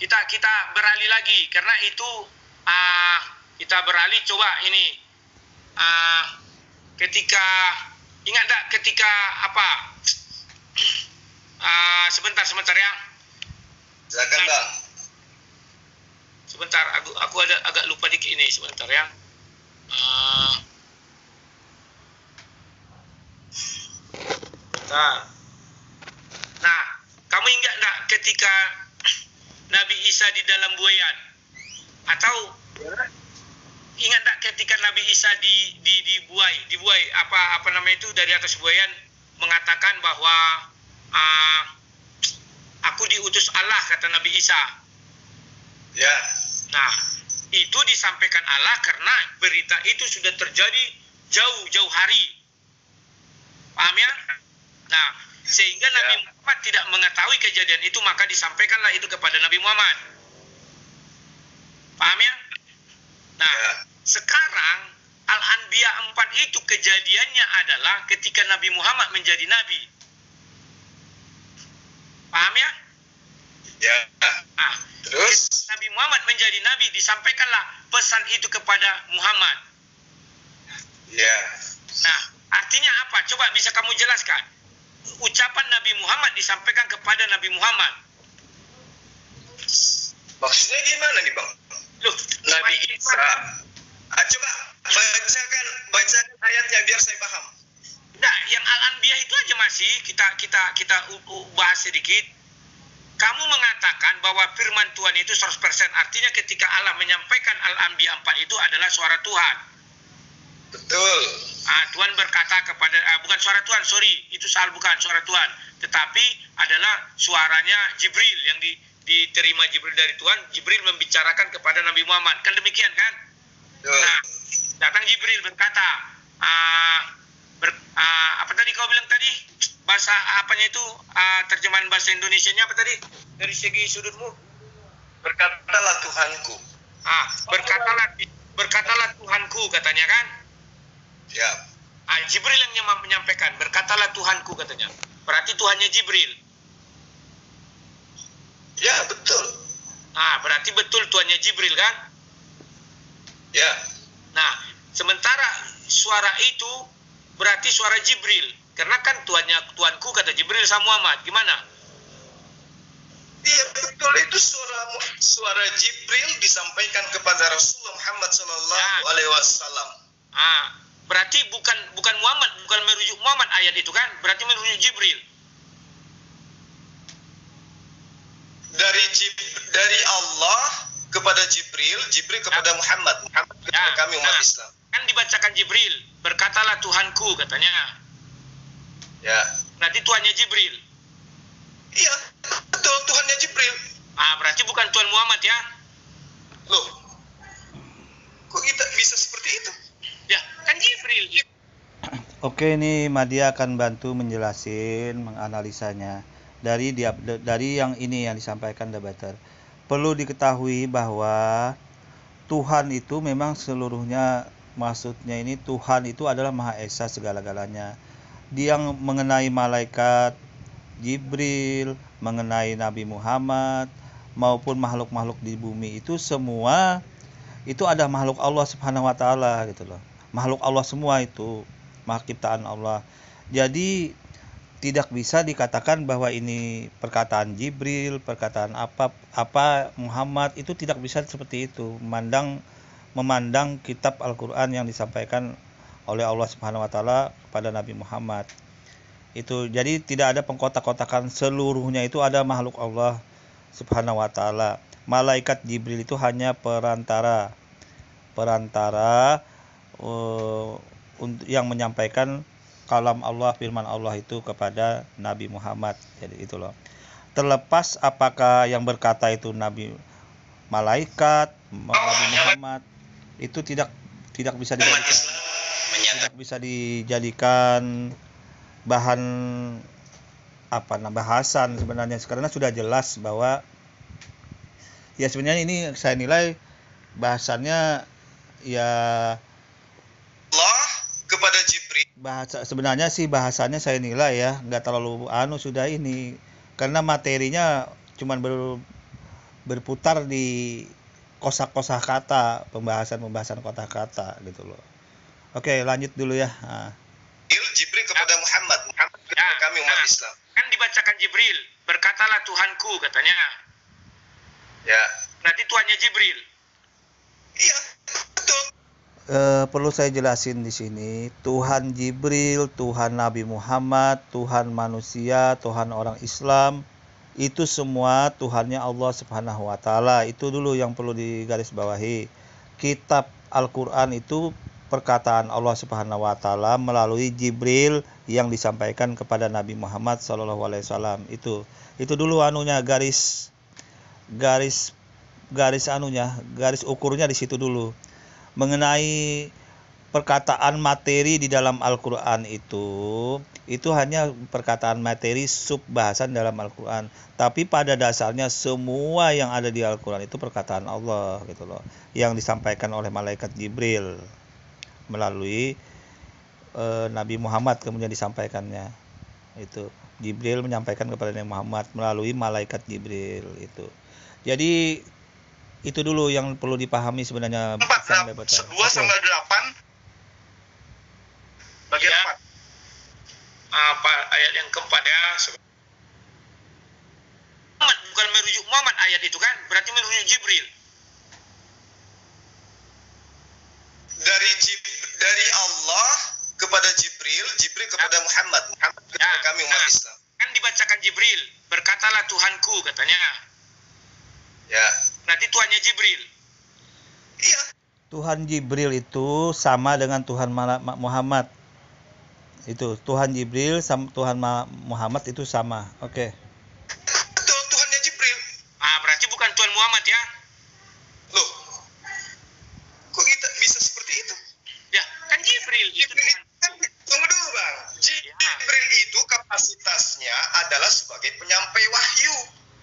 kita beralih lagi, karena itu kita beralih. Coba ini ketika ingat tak ketika apa sebentar ya. Silakan Bang. Sebentar, aku ada agak lupa dikit ini, sebentar ya. Nah, kamu ingat tak ketika Nabi Isa di dalam buayan? Atau ingat tak ketika Nabi Isa dibuai apa namanya itu, dari atas buayan, mengatakan bahwa aku diutus Allah, kata Nabi Isa. Ya. Nah, itu disampaikan Allah karena berita itu sudah terjadi jauh-jauh hari. Paham ya? Nah, sehingga Nabi Muhammad tidak mengetahui kejadian itu, maka disampaikanlah itu kepada Nabi Muhammad. Paham ya? Nah, sekarang Al-Anbiya 4 itu kejadiannya adalah ketika Nabi Muhammad menjadi Nabi. Paham ya? Ya. Nah, terus Nabi Muhammad menjadi Nabi, disampaikanlah pesan itu kepada Muhammad. Ya. Nah, artinya apa? Coba bisa kamu jelaskan. Ucapan Nabi Muhammad disampaikan kepada Nabi Muhammad. Maksudnya gimana nih Bang? Loh, Nabi Isa. Coba bacakan ayatnya biar saya paham. Nah, yang Al-Anbiya itu aja masih kita bahas sedikit. Kamu mengatakan bahwa firman Tuhan itu 100%, artinya ketika Allah menyampaikan Al-Anbiya 4 itu adalah suara Tuhan. Betul. Tuhan berkata kepada, bukan suara Tuhan, itu bukan suara Tuhan, tetapi adalah suaranya Jibril yang diterima Jibril dari Tuhan. Jibril membicarakan kepada Nabi Muhammad, kan demikian kan? Nah, datang Jibril berkata, apa tadi kau bilang tadi? Bahasa apanya itu, terjemahan bahasa Indonesianya apa tadi? Dari segi sudutmu? Berkatalah Tuhanku. Berkatalah Tuhanku, katanya kan? Ya. Jibril yang menyampaikan, berkatalah Tuhanku, katanya. Berarti Tuhannya Jibril. Ya, betul. Berarti betul Tuhannya Jibril kan? Ya. Nah, sementara suara itu berarti suara Jibril. Karena kan Tuhanku, kata Jibril sama Muhammad. Gimana? Iya, betul. Itu suara Jibril disampaikan kepada Rasulullah Muhammad SAW. Berarti bukan Muhammad, berarti merujuk Jibril. Dari Allah kepada Jibril, Jibril kepada Muhammad kepada kami umat Islam. Kan dibacakan Jibril, berkatalah Tuhanku katanya. Ya. Berarti Tuhannya Jibril. Iya, betul, Tuhannya Jibril. Berarti bukan Tuhan Muhammad ya? Loh, kok kita bisa seperti itu? Ya, kan Jibril. Oke, ini Madia akan bantu menjelasin, menganalisanya dari yang ini yang disampaikan debater. Perlu diketahui bahwa Tuhan itu memang seluruhnya, maksudnya ini Tuhan itu adalah Maha Esa segala-galanya. Dia yang mengenai malaikat Jibril, mengenai Nabi Muhammad, maupun makhluk-makhluk di bumi itu semua itu ada makhluk Allah Subhanahu wa taala gitu loh. Makhluk Allah semua itu, makhluk ciptaan Allah. Jadi tidak bisa dikatakan bahwa ini perkataan Jibril, perkataan apa Muhammad, itu tidak bisa seperti itu. Memandang kitab Al-Qur'an yang disampaikan oleh Allah Subhanahu wa taala kepada Nabi Muhammad. Itu jadi tidak ada pengkotak-kotakan, seluruhnya itu ada makhluk Allah Subhanahu wa taala. Malaikat Jibril itu hanya perantara yang menyampaikan kalam Allah, firman Allah itu kepada Nabi Muhammad. Jadi itu loh. Terlepas apakah yang berkata itu Nabi malaikat, Nabi Muhammad, itu tidak bisa dijadikan bahan bahasan sebenarnya, karena sudah jelas bahwa ya sebenarnya ini saya nilai bahasannya ya Allah kepada Jibril. Bahasannya saya nilai ya nggak terlalu sudah ini, karena materinya cuman berputar di kosa-kosa kata, pembahasan kata-kata gitu loh. Oke, lanjut dulu ya. Jibril kepada Muhammad kepada kami umat Islam. Kan dibacakan Jibril, berkatalah Tuhanku katanya. Ya. Berarti Tuhannya Jibril. Iya, betul. Perlu saya jelasin di sini, Tuhan Jibril, Tuhan Nabi Muhammad, Tuhan manusia, Tuhan orang Islam, itu semua Tuhannya Allah Subhanahu wa taala. Itu dulu yang perlu digarisbawahi. Kitab Al-Qur'an itu perkataan Allah Subhanahu wa taala melalui Jibril yang disampaikan kepada Nabi Muhammad sallallahu alaihi wasallam. Itu dulu garis ukurnya di situ dulu. Mengenai perkataan materi di dalam Al-Qur'an itu hanya perkataan materi subbahasan dalam Al-Qur'an. Tapi pada dasarnya semua yang ada di Al-Qur'an itu perkataan Allah gitu loh, yang disampaikan oleh malaikat Jibril melalui Nabi Muhammad, kemudian disampaikannya. Itu Jibril menyampaikan kepada Nabi Muhammad melalui malaikat Jibril itu. Jadi itu dulu yang perlu dipahami sebenarnya. 2 sampai 8 bagian 4. Ayat yang keempat ya. Muhammad bukan merujuk Muhammad ayat itu kan, berarti merujuk Jibril. Dari Allah kepada Jibril, Jibril kepada Muhammad kepada kami umat Islam. Kan dibacakan Jibril, berkatalah Tuhanku katanya. Ya. Berarti Tuhannya Jibril. Iya. Tuhan Jibril itu sama dengan Tuhan Muhammad. Itu Tuhan Jibril sama Tuhan Muhammad itu sama. Oke. Betul, Tuhannya Jibril. Berarti bukan Tuhan Muhammad ya? Loh, kok kita bisa seperti itu? Ya, kan Jibril itu Tuhan. Tunggu dulu bang. Jibril itu kapasitasnya adalah sebagai penyampai wahyu.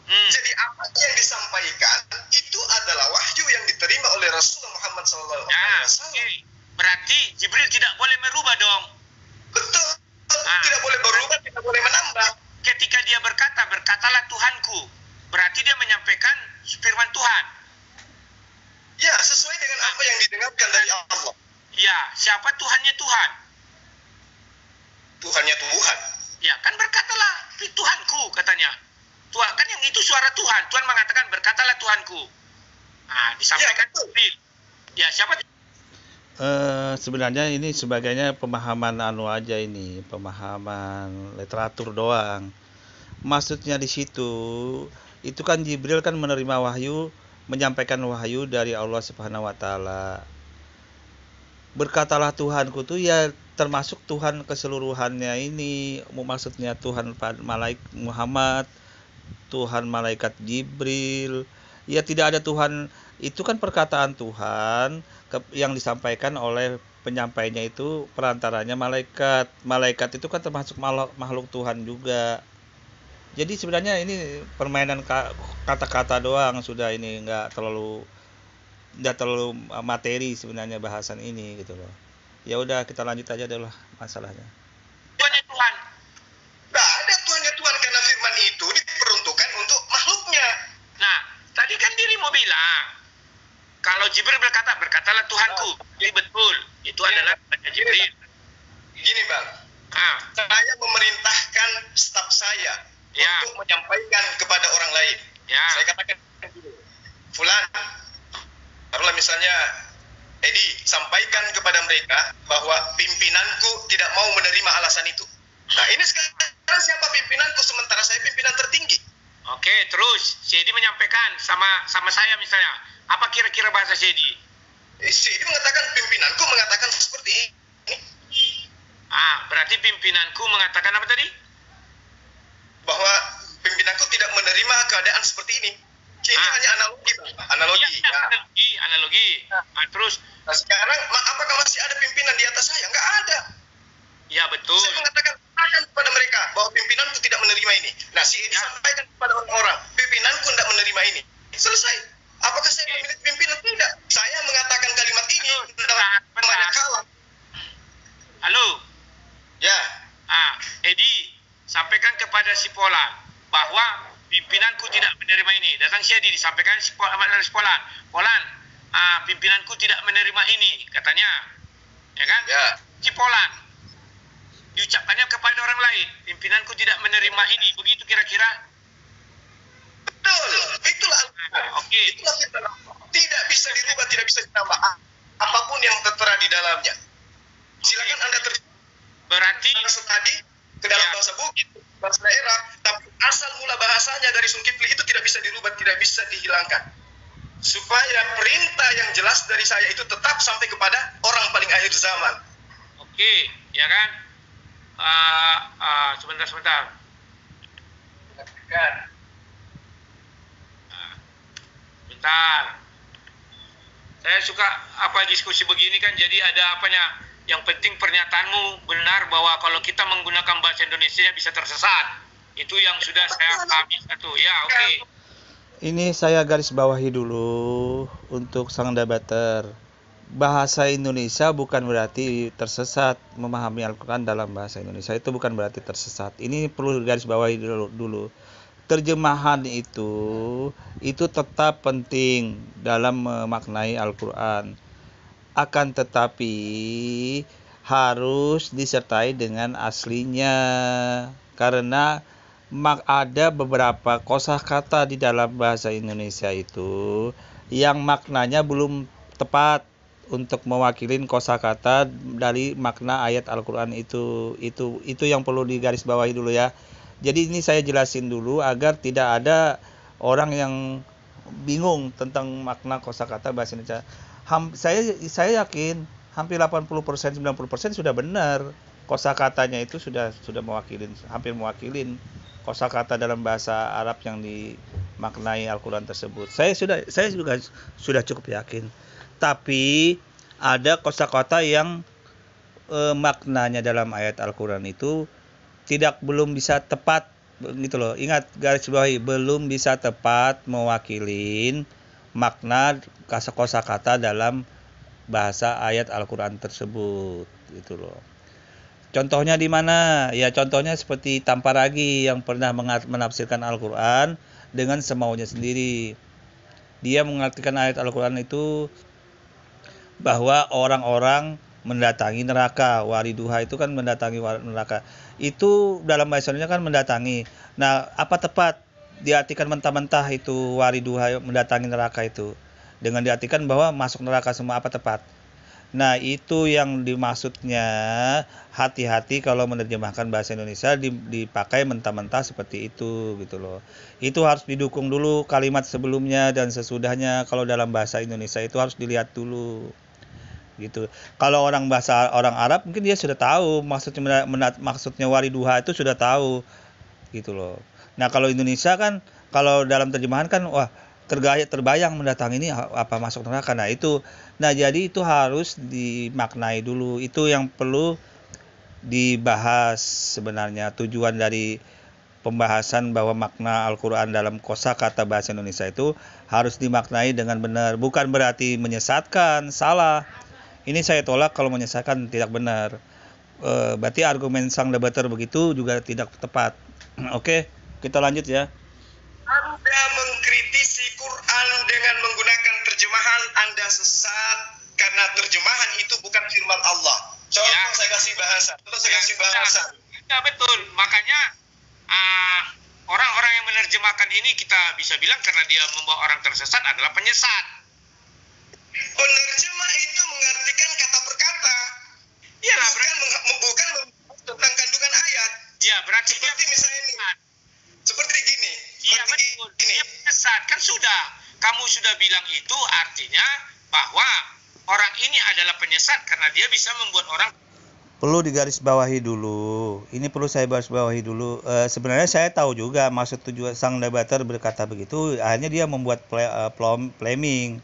Jadi apa yang disampaikan itu adalah wahyu yang diterima oleh Rasulullah Muhammad SAW. Berarti Jibril tidak boleh merubah dong. Betul. Tidak boleh berubah, tidak boleh menambah. Ketika dia berkatalah Tuhanku, berarti dia menyampaikan firman Tuhan. Ya, sesuai dengan apa yang didengarkan dari Allah. Ya, siapa Tuhannya Tuhan? Tuhannya Tuhan. Ya, kan berkatalah Tuhanku katanya. Tuhan kan yang itu suara Tuhan. Tuhan mengatakan berkatalah Tuhanku. Disampaikan Jibril. Ya, siapa? Sebenarnya ini sebagainya pemahaman aja ini, pemahaman literatur doang. Maksudnya di situ itu kan Jibril kan menerima wahyu, menyampaikan wahyu dari Allah Subhanahu wa taala. Berkatalah Tuhanku tuh ya termasuk Tuhan keseluruhannya ini, maksudnya Tuhan malaikat Muhammad, Tuhan malaikat Jibril. Ya tidak ada Tuhan, itu kan perkataan Tuhan yang disampaikan oleh penyampainya itu perantaranya malaikat. Malaikat itu kan termasuk makhluk Tuhan juga. Jadi sebenarnya ini permainan kata-kata doang sudah, ini nggak terlalu materi sebenarnya bahasan ini gitu loh. Ya udah kita lanjut aja deh lah masalahnya. Tuhannya Tuhan. Nggak ada Tuhannya Tuhan karena firman itu diperuntukkan untuk makhluknya. Nah, tadi kan dirimu bilang kalau Jibril berkatalah Tuhanku. Ini betul. Itu adalah Tuhannya Jibril. Gini Bang, saya memerintahkan staf saya untuk menyampaikan kepada orang lain. Saya katakan dulu, Fulan, taruhlah misalnya Edi, sampaikan kepada mereka bahwa pimpinanku tidak mau menerima alasan itu. Nah ini sekarang siapa pimpinanku sementara saya pimpinan tertinggi? Oke, terus si Edi menyampaikan sama saya misalnya. Apa kira-kira bahasa si Edi? Si Edi mengatakan pimpinanku mengatakan seperti ini. Berarti pimpinanku mengatakan apa tadi? Bahwa pimpinanku tidak menerima keadaan seperti ini. Ini hanya analogi, Bang. Analogi. Terus sekarang apakah masih ada pimpinan di atas saya? Enggak ada. Ya betul. Saya mengatakan kepada mereka bahwa pimpinanku tidak menerima ini. Nah, si Edi sampaikan kepada orang-orang, pimpinanku tidak menerima ini. Selesai. Apakah saya memilih pimpinan? Tidak. Saya mengatakan kalimat ini dalam banyak kalam. Halo. Ya. Edi, sampaikan kepada si Polan bahwa pimpinanku tidak menerima ini. Datang si Edi, disampaikan dari Polan. Polan, pimpinanku tidak menerima ini, katanya. Ya kan? Ya. Si Polan diucapkannya kepada orang lain, pimpinanku tidak menerima ini. Begitu kira-kira? Betul. Itulah Oke. Itulah firman Allah. Tidak bisa dirubah, tidak bisa ditambah. Apapun yang tertera di dalamnya. Silakan Anda berarti tadi ke dalam bahasa bukit, bahasa daerah, tapi asal mula bahasanya dari Zulkifli itu tidak bisa dirubah, tidak bisa dihilangkan. Supaya perintah yang jelas dari saya itu tetap sampai kepada orang paling akhir zaman. Oke, ya kan? Sebentar. Bentar. Saya suka diskusi begini kan, jadi ada apanya. Yang penting pernyataanmu benar bahwa kalau kita menggunakan bahasa Indonesia bisa tersesat. Itu yang sudah saya pahami satu. Ya, oke. Ini saya garis bawahi dulu untuk sang debater. Bahasa Indonesia bukan berarti tersesat. Memahami Al-Quran dalam bahasa Indonesia itu bukan berarti tersesat. Ini perlu garis bawahi dulu. Terjemahan itu tetap penting dalam memaknai Al-Quran. Akan tetapi harus disertai dengan aslinya, karena ada beberapa kosakata di dalam bahasa Indonesia itu yang maknanya belum tepat untuk mewakili kosakata dari makna ayat Al-Quran itu yang perlu digarisbawahi dulu ya. Jadi ini saya jelasin dulu agar tidak ada orang yang bingung tentang makna kosakata bahasa Indonesia. Saya yakin hampir 80%, 90% sudah benar. Kosakatanya itu sudah hampir mewakilin kosakata dalam bahasa Arab yang dimaknai Al-Quran tersebut. Saya juga sudah cukup yakin. Tapi ada kosakata yang maknanya dalam ayat Al-Quran itu belum bisa tepat gitu loh. Ingat, garis bawahi, belum bisa tepat mewakilin makna kosakata dalam bahasa ayat Al-Quran tersebut gitu loh. Contohnya di mana? Ya contohnya seperti Tamparagi yang pernah menafsirkan Al-Quran dengan semaunya sendiri. Dia mengartikan ayat Al-Quran itu bahwa orang-orang mendatangi neraka. Wariduha itu kan mendatangi neraka. Itu dalam bahasa Indonesia kan mendatangi. Nah, apa tepat diartikan mentah-mentah itu wariduha mendatangi neraka itu? Dengan diartikan bahwa masuk neraka semua, apa tepat? Nah, itu yang dimaksudnya, hati-hati kalau menerjemahkan bahasa Indonesia dipakai mentah-mentah seperti itu gitu loh. Itu harus didukung dulu kalimat sebelumnya dan sesudahnya. Kalau dalam bahasa Indonesia itu harus dilihat dulu gitu. Kalau orang Arab mungkin dia sudah tahu maksudnya wariduha itu sudah tahu gitu loh. Nah, kalau Indonesia kan kalau dalam terjemahan kan wah terbayang mendatang ini apa masuk neraka. Nah jadi itu harus dimaknai dulu. Itu yang perlu dibahas sebenarnya, tujuan dari pembahasan bahwa makna Al-Quran dalam kosakata bahasa Indonesia itu harus dimaknai dengan benar, bukan berarti menyesatkan, salah. Ini saya tolak kalau menyesatkan, tidak benar. Berarti argumen sang debater begitu juga tidak tepat. Oke, kita lanjut ya. Anda mengkritisi Quran dengan menggunakan terjemahan, Anda sesat karena terjemahan itu bukan firman Allah. Contoh saya kasih bahasa. Ya betul, makanya orang-orang yang menerjemahkan ini kita bisa bilang karena dia membawa orang tersesat adalah penyesat. Penerjemah itu mengartikan kata per kata. Iyalah, bukan tentang kandungan ayat. Ya, berarti seperti misalnya ini. Seperti gini. Iya betul. Dia penyesat kan sudah. Kamu sudah bilang itu artinya bahwa orang ini adalah penyesat karena dia bisa membuat orang. Perlu digarisbawahi dulu. Ini perlu saya garisbawahi dulu. Sebenarnya saya tahu juga maksud tujuan sang debater berkata begitu. Akhirnya dia membuat framing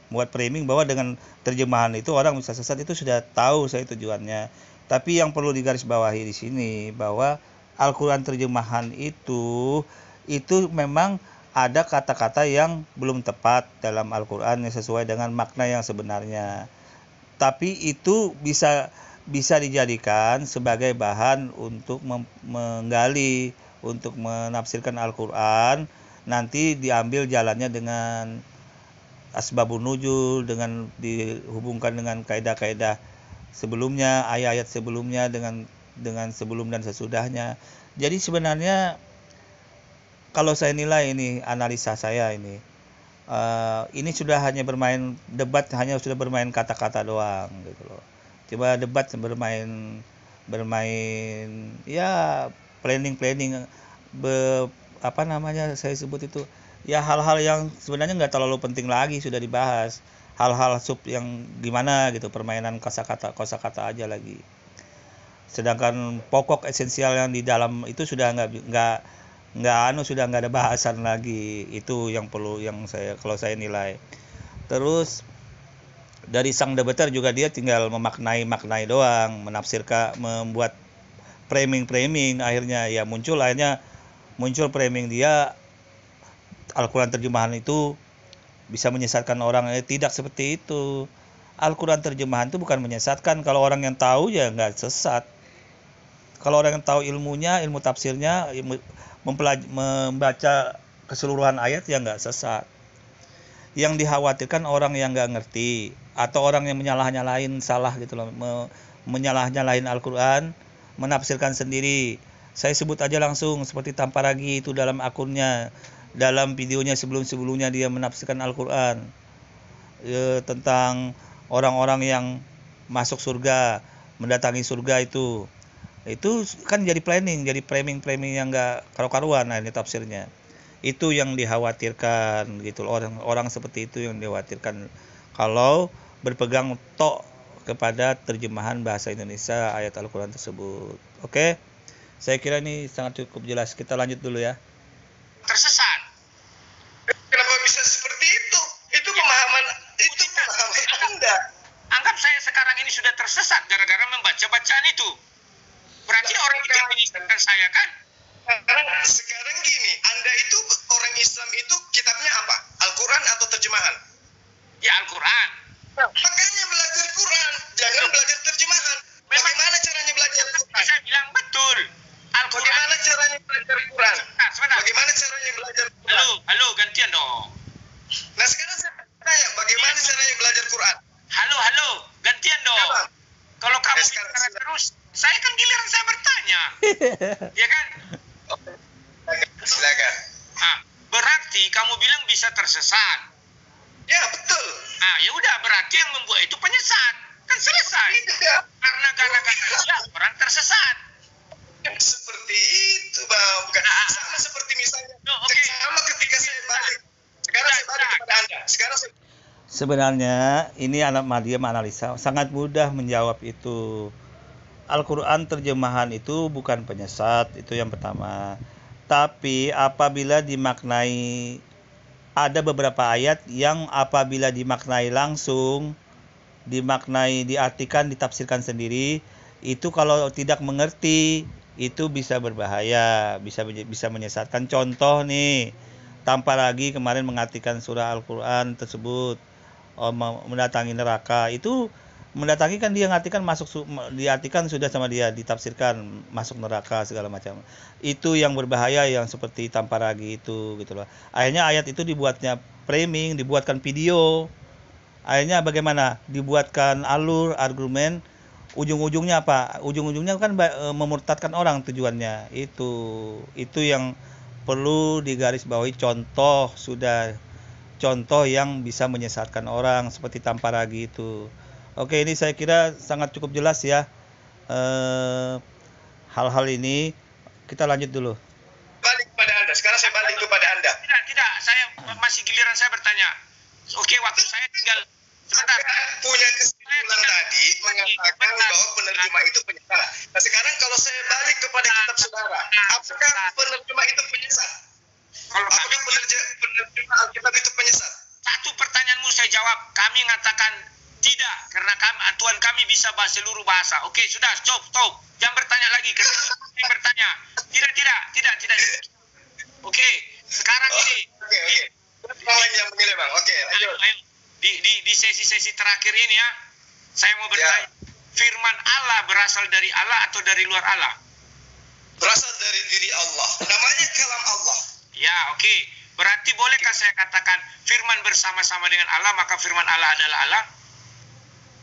bahwa dengan terjemahan itu orang bisa sesat, itu sudah tahu saya tujuannya. Tapi yang perlu digarisbawahi di sini bahwa Al-Quran terjemahan itu memang ada kata-kata yang belum tepat dalam Al-Quran yang sesuai dengan makna yang sebenarnya. Tapi itu bisa dijadikan sebagai bahan untuk menggali, untuk menafsirkan Al-Quran. Nanti diambil jalannya dengan asbabun nuzul, dengan dihubungkan dengan kaidah-kaidah sebelumnya, ayat-ayat sebelumnya dengan sebelum dan sesudahnya. Jadi sebenarnya kalau saya nilai ini, analisa saya ini sudah hanya bermain debat, hanya sudah bermain kata-kata doang gitu loh. Coba debat bermain ya planning saya sebut itu ya hal-hal yang sebenarnya nggak terlalu penting lagi sudah dibahas, hal-hal sub yang gimana gitu, permainan kosakata aja lagi. Sedangkan pokok esensial yang di dalam itu sudah sudah nggak ada bahasan lagi. Itu yang perlu, kalau saya nilai. Terus dari sang debater juga dia tinggal memaknai doang, menafsirkan, membuat framing akhirnya muncul framing dia Al-Quran terjemahan itu bisa menyesatkan orang. Tidak seperti itu. Al-Quran terjemahan itu bukan menyesatkan. Kalau orang yang tahu ya nggak sesat. Kalau orang yang tahu ilmunya, ilmu tafsirnya, membaca keseluruhan ayat ya nggak sesat. Yang dikhawatirkan orang yang nggak ngerti atau orang yang menyalah-nyalahin salah gitu loh, menyalah-nyalahin Al-Quran, menafsirkan sendiri. Saya sebut aja langsung seperti Tamparagi itu dalam akunnya, dalam videonya sebelumnya dia menafsirkan Al-Quran tentang orang-orang yang masuk surga, mendatangi surga itu kan jadi framing yang nggak karu-karuan. Nah, ini tafsirnya. Itu yang dikhawatirkan gitu, orang seperti itu yang dikhawatirkan kalau berpegang tok kepada terjemahan bahasa Indonesia ayat Al-Quran tersebut. Oke, saya kira ini sangat cukup jelas. Kita lanjut dulu ya. Tersesat. Kenapa bisa seperti itu? Itu pemahaman Anda. Anggap saya sekarang ini sudah tersesat gara-gara membaca bacaan itu. Berarti orang itu menyesatkan saya kan? Sekarang gini, Anda itu orang Islam itu kitabnya apa? Al-Quran atau terjemahan? Ya Al-Quran. Makanya belajar Quran, jangan belajar terjemahan. Bagaimana caranya belajar Quran? Saya bilang betul. Al-Quran. Bagaimana caranya belajar Quran? Sebentar. Bagaimana caranya belajar Quran? Halo, gantian dong. Nah sekarang saya tanya, bagaimana caranya belajar Quran? Halo, gantian dong. Apa? Kalau kamu bicara terus, saya kan giliran saya bertanya. Ya kan? Silakan. Berarti kamu bilang bisa tersesat. Ya betul. Ya udah, berarti yang membuat itu penyesat. Kan selesai. Tidak. Karena gara-gara dia orang tersesat. Seperti itu, Bang. Bukan sama seperti misalnya. Oke. Sama ketika saya balik. Sekarang saya balik kepada Anda. Sekarang saya Sebenarnya ini anak Madya menganalisa sangat mudah menjawab itu. Al-Quran terjemahan itu bukan penyesat, itu yang pertama. Tapi apabila dimaknai, ada beberapa ayat yang apabila dimaknai langsung, dimaknai, diartikan, ditafsirkan sendiri, itu kalau tidak mengerti itu bisa berbahaya, bisa menyesatkan. Contoh nih, tanpa lagi kemarin mengartikan surah Al-Quran tersebut, mendatangi neraka, itu mendatangi kan dia ngartikan diartikan sudah sama dia, ditafsirkan masuk neraka segala macam. Itu yang berbahaya, yang seperti tanpa lagi itu gitu loh. Akhirnya ayat itu dibuatnya framing, dibuatkan video. Akhirnya bagaimana? Dibuatkan alur, argumen, ujung-ujungnya apa? Ujung-ujungnya kan memurtadkan orang tujuannya. Itu yang perlu digarisbawahi. Contoh yang bisa menyesatkan orang seperti tanpa lagi itu. Oke, ini saya kira sangat cukup jelas ya. Hal-hal ini kita lanjut dulu. balik kepada Anda. Sekarang saya balik kepada Anda. Tidak. Saya masih giliran saya bertanya. Oke, waktu saya tinggal sebentar. Saya punya kesimpulan tadi mengatakan bahwa penerjemah itu penyesat. Nah, sekarang kalau saya balik kepada kitab saudara, apakah penerjemah itu penyesat? Kalau kami, Apakah penerjemah Alkitab itu penyesat? satu pertanyaanmu saya jawab, kami mengatakan tidak, karena Tuhan kami bisa bahasa seluruh bahasa. Oke, sudah, stop. Jangan bertanya lagi, karena saya bertanya. Tidak. Oke, sekarang ini. Oke. Poin yang begini, Bang. Oke, lanjut. Ayo. Di sesi-sesi terakhir ini ya, saya mau bertanya, firman Allah berasal dari Allah atau dari luar Allah? Berasal dari diri Allah. Namanya kalam Allah. Ya, oke. Berarti bolehkah saya katakan firman bersama-sama dengan Allah, maka firman Allah adalah Allah?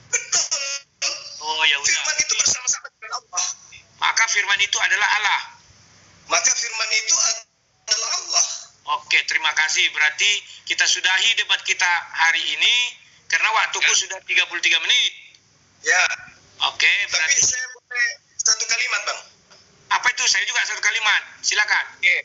Betul. Oh, ya udah. Firman itu bersama-sama dengan Allah. Maka firman itu adalah Allah. Maka firman itu adalah Allah. Oke, terima kasih. Berarti kita sudahi debat kita hari ini karena waktuku sudah 33 menit. Ya. Oke, Tapi berarti saya boleh satu kalimat, Bang. apa itu? Saya juga satu kalimat. Silakan. Oke.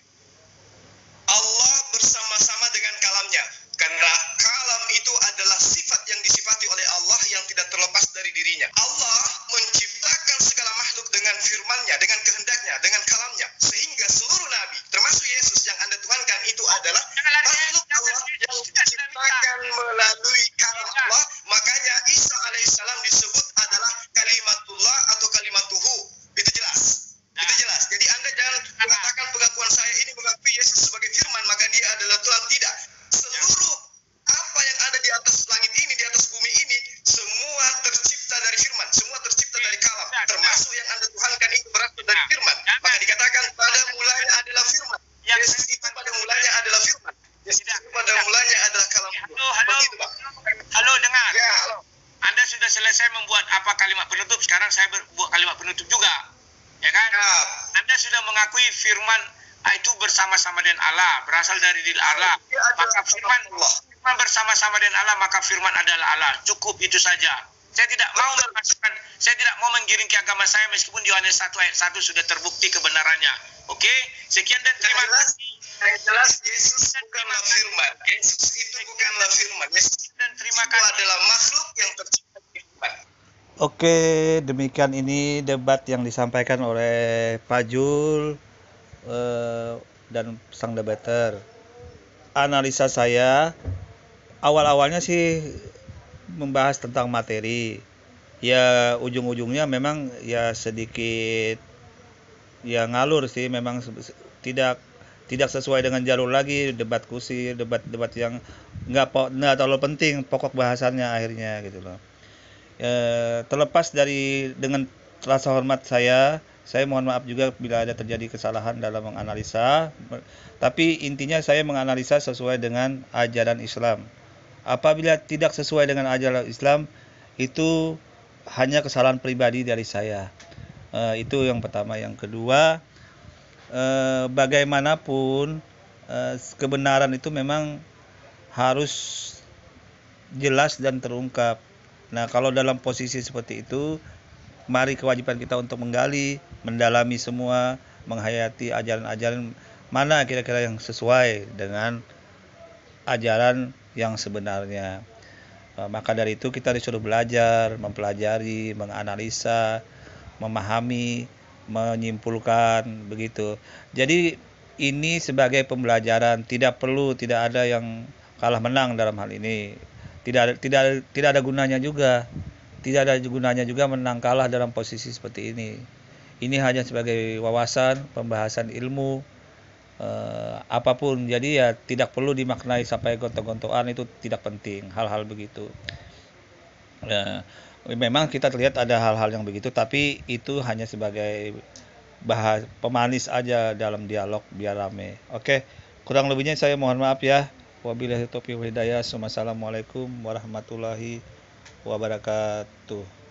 Allah bersama-sama dengan kalamnya. Karena kalam itu adalah sifat yang disifati oleh Allah yang tidak terlepas dari dirinya. Allah menciptakan segala makhluk dengan firman-Nya, dengan kehendaknya, dengan kalamnya. Sehingga seluruh nabi, termasuk Yesus yang Anda tuhankan, itu adalah makhluk Allah yang diciptakan melalui kalam Allah. Makanya Isa alaihissalam disebut adalah kalimatullah atau kalimatuhu. Itu jelas. Itu jelas. Jadi Anda jangan mengatakan pengakuan saya ini mengakui Yesus sebagai firman, maka dia adalah Tuhan. Tidak. Seluruh apa yang ada di atas langit ini, di atas bumi ini, semua tercipta dari firman, semua tercipta dari kalam. Termasuk yang Anda tuhankan itu berasal dari firman. Maka dikatakan pada mulanya adalah firman. Yesus itu pada mulanya adalah firman. Yesus itu pada mulanya adalah kalam. Begitu, Pak. Halo, dengar. Ya, halo. Anda sudah selesai membuat apa kalimat penutup, sekarang saya buat kalimat penutup juga. Ya kan? Ya. Anda sudah mengakui firman itu bersama-sama dengan Allah, berasal dari diri Allah. Maka firman bersama-sama dengan Allah, maka firman adalah Allah. Cukup itu saja. Saya tidak mau menggiring ke agama saya meskipun di Yohanes 1 ayat 1 sudah terbukti kebenarannya. Oke? Sekian dan terima kasih. Yang jelas Yesus bukanlah firman. Yesus itu bukanlah firman. Yesus Dan terima itu kasih. adalah makhluk yang tercipta dari firman. Oke, demikian ini debat yang disampaikan oleh Pak Jul dan sang debater. Analisa saya awal-awalnya sih membahas tentang materi. Ya ujung-ujungnya memang ya sedikit ya ngalur sih, memang tidak sesuai dengan jalur lagi, debat kusir, debat yang nggak terlalu penting pokok bahasannya akhirnya gitu loh. Terlepas dari dengan rasa hormat saya mohon maaf juga bila ada terjadi kesalahan dalam menganalisa, tapi intinya saya menganalisa sesuai dengan ajaran Islam. Apabila tidak sesuai dengan ajaran Islam, itu hanya kesalahan pribadi dari saya. Itu yang pertama. Yang kedua, bagaimanapun kebenaran itu memang harus jelas dan terungkap. Nah, kalau dalam posisi seperti itu, mari kewajiban kita untuk menggali, mendalami semua, menghayati ajaran-ajaran mana kira-kira yang sesuai dengan ajaran yang sebenarnya. Maka dari itu kita disuruh belajar, mempelajari, menganalisa, memahami, menyimpulkan begitu. Jadi ini sebagai pembelajaran, tidak ada yang kalah menang dalam hal ini. Tidak ada gunanya juga. Tidak ada gunanya juga menang kalah dalam posisi seperti ini. Ini hanya sebagai wawasan, pembahasan ilmu, apapun. Jadi ya tidak perlu dimaknai sampai gontok-gontokan, itu tidak penting hal-hal begitu. Memang kita terlihat ada hal-hal yang begitu, tapi itu hanya sebagai pemanis aja dalam dialog biar rame. Oke, kurang lebihnya saya mohon maaf ya. Wabillahi taufiq wal hidayah. Wassalamualaikum warahmatullahi wabarakatuh.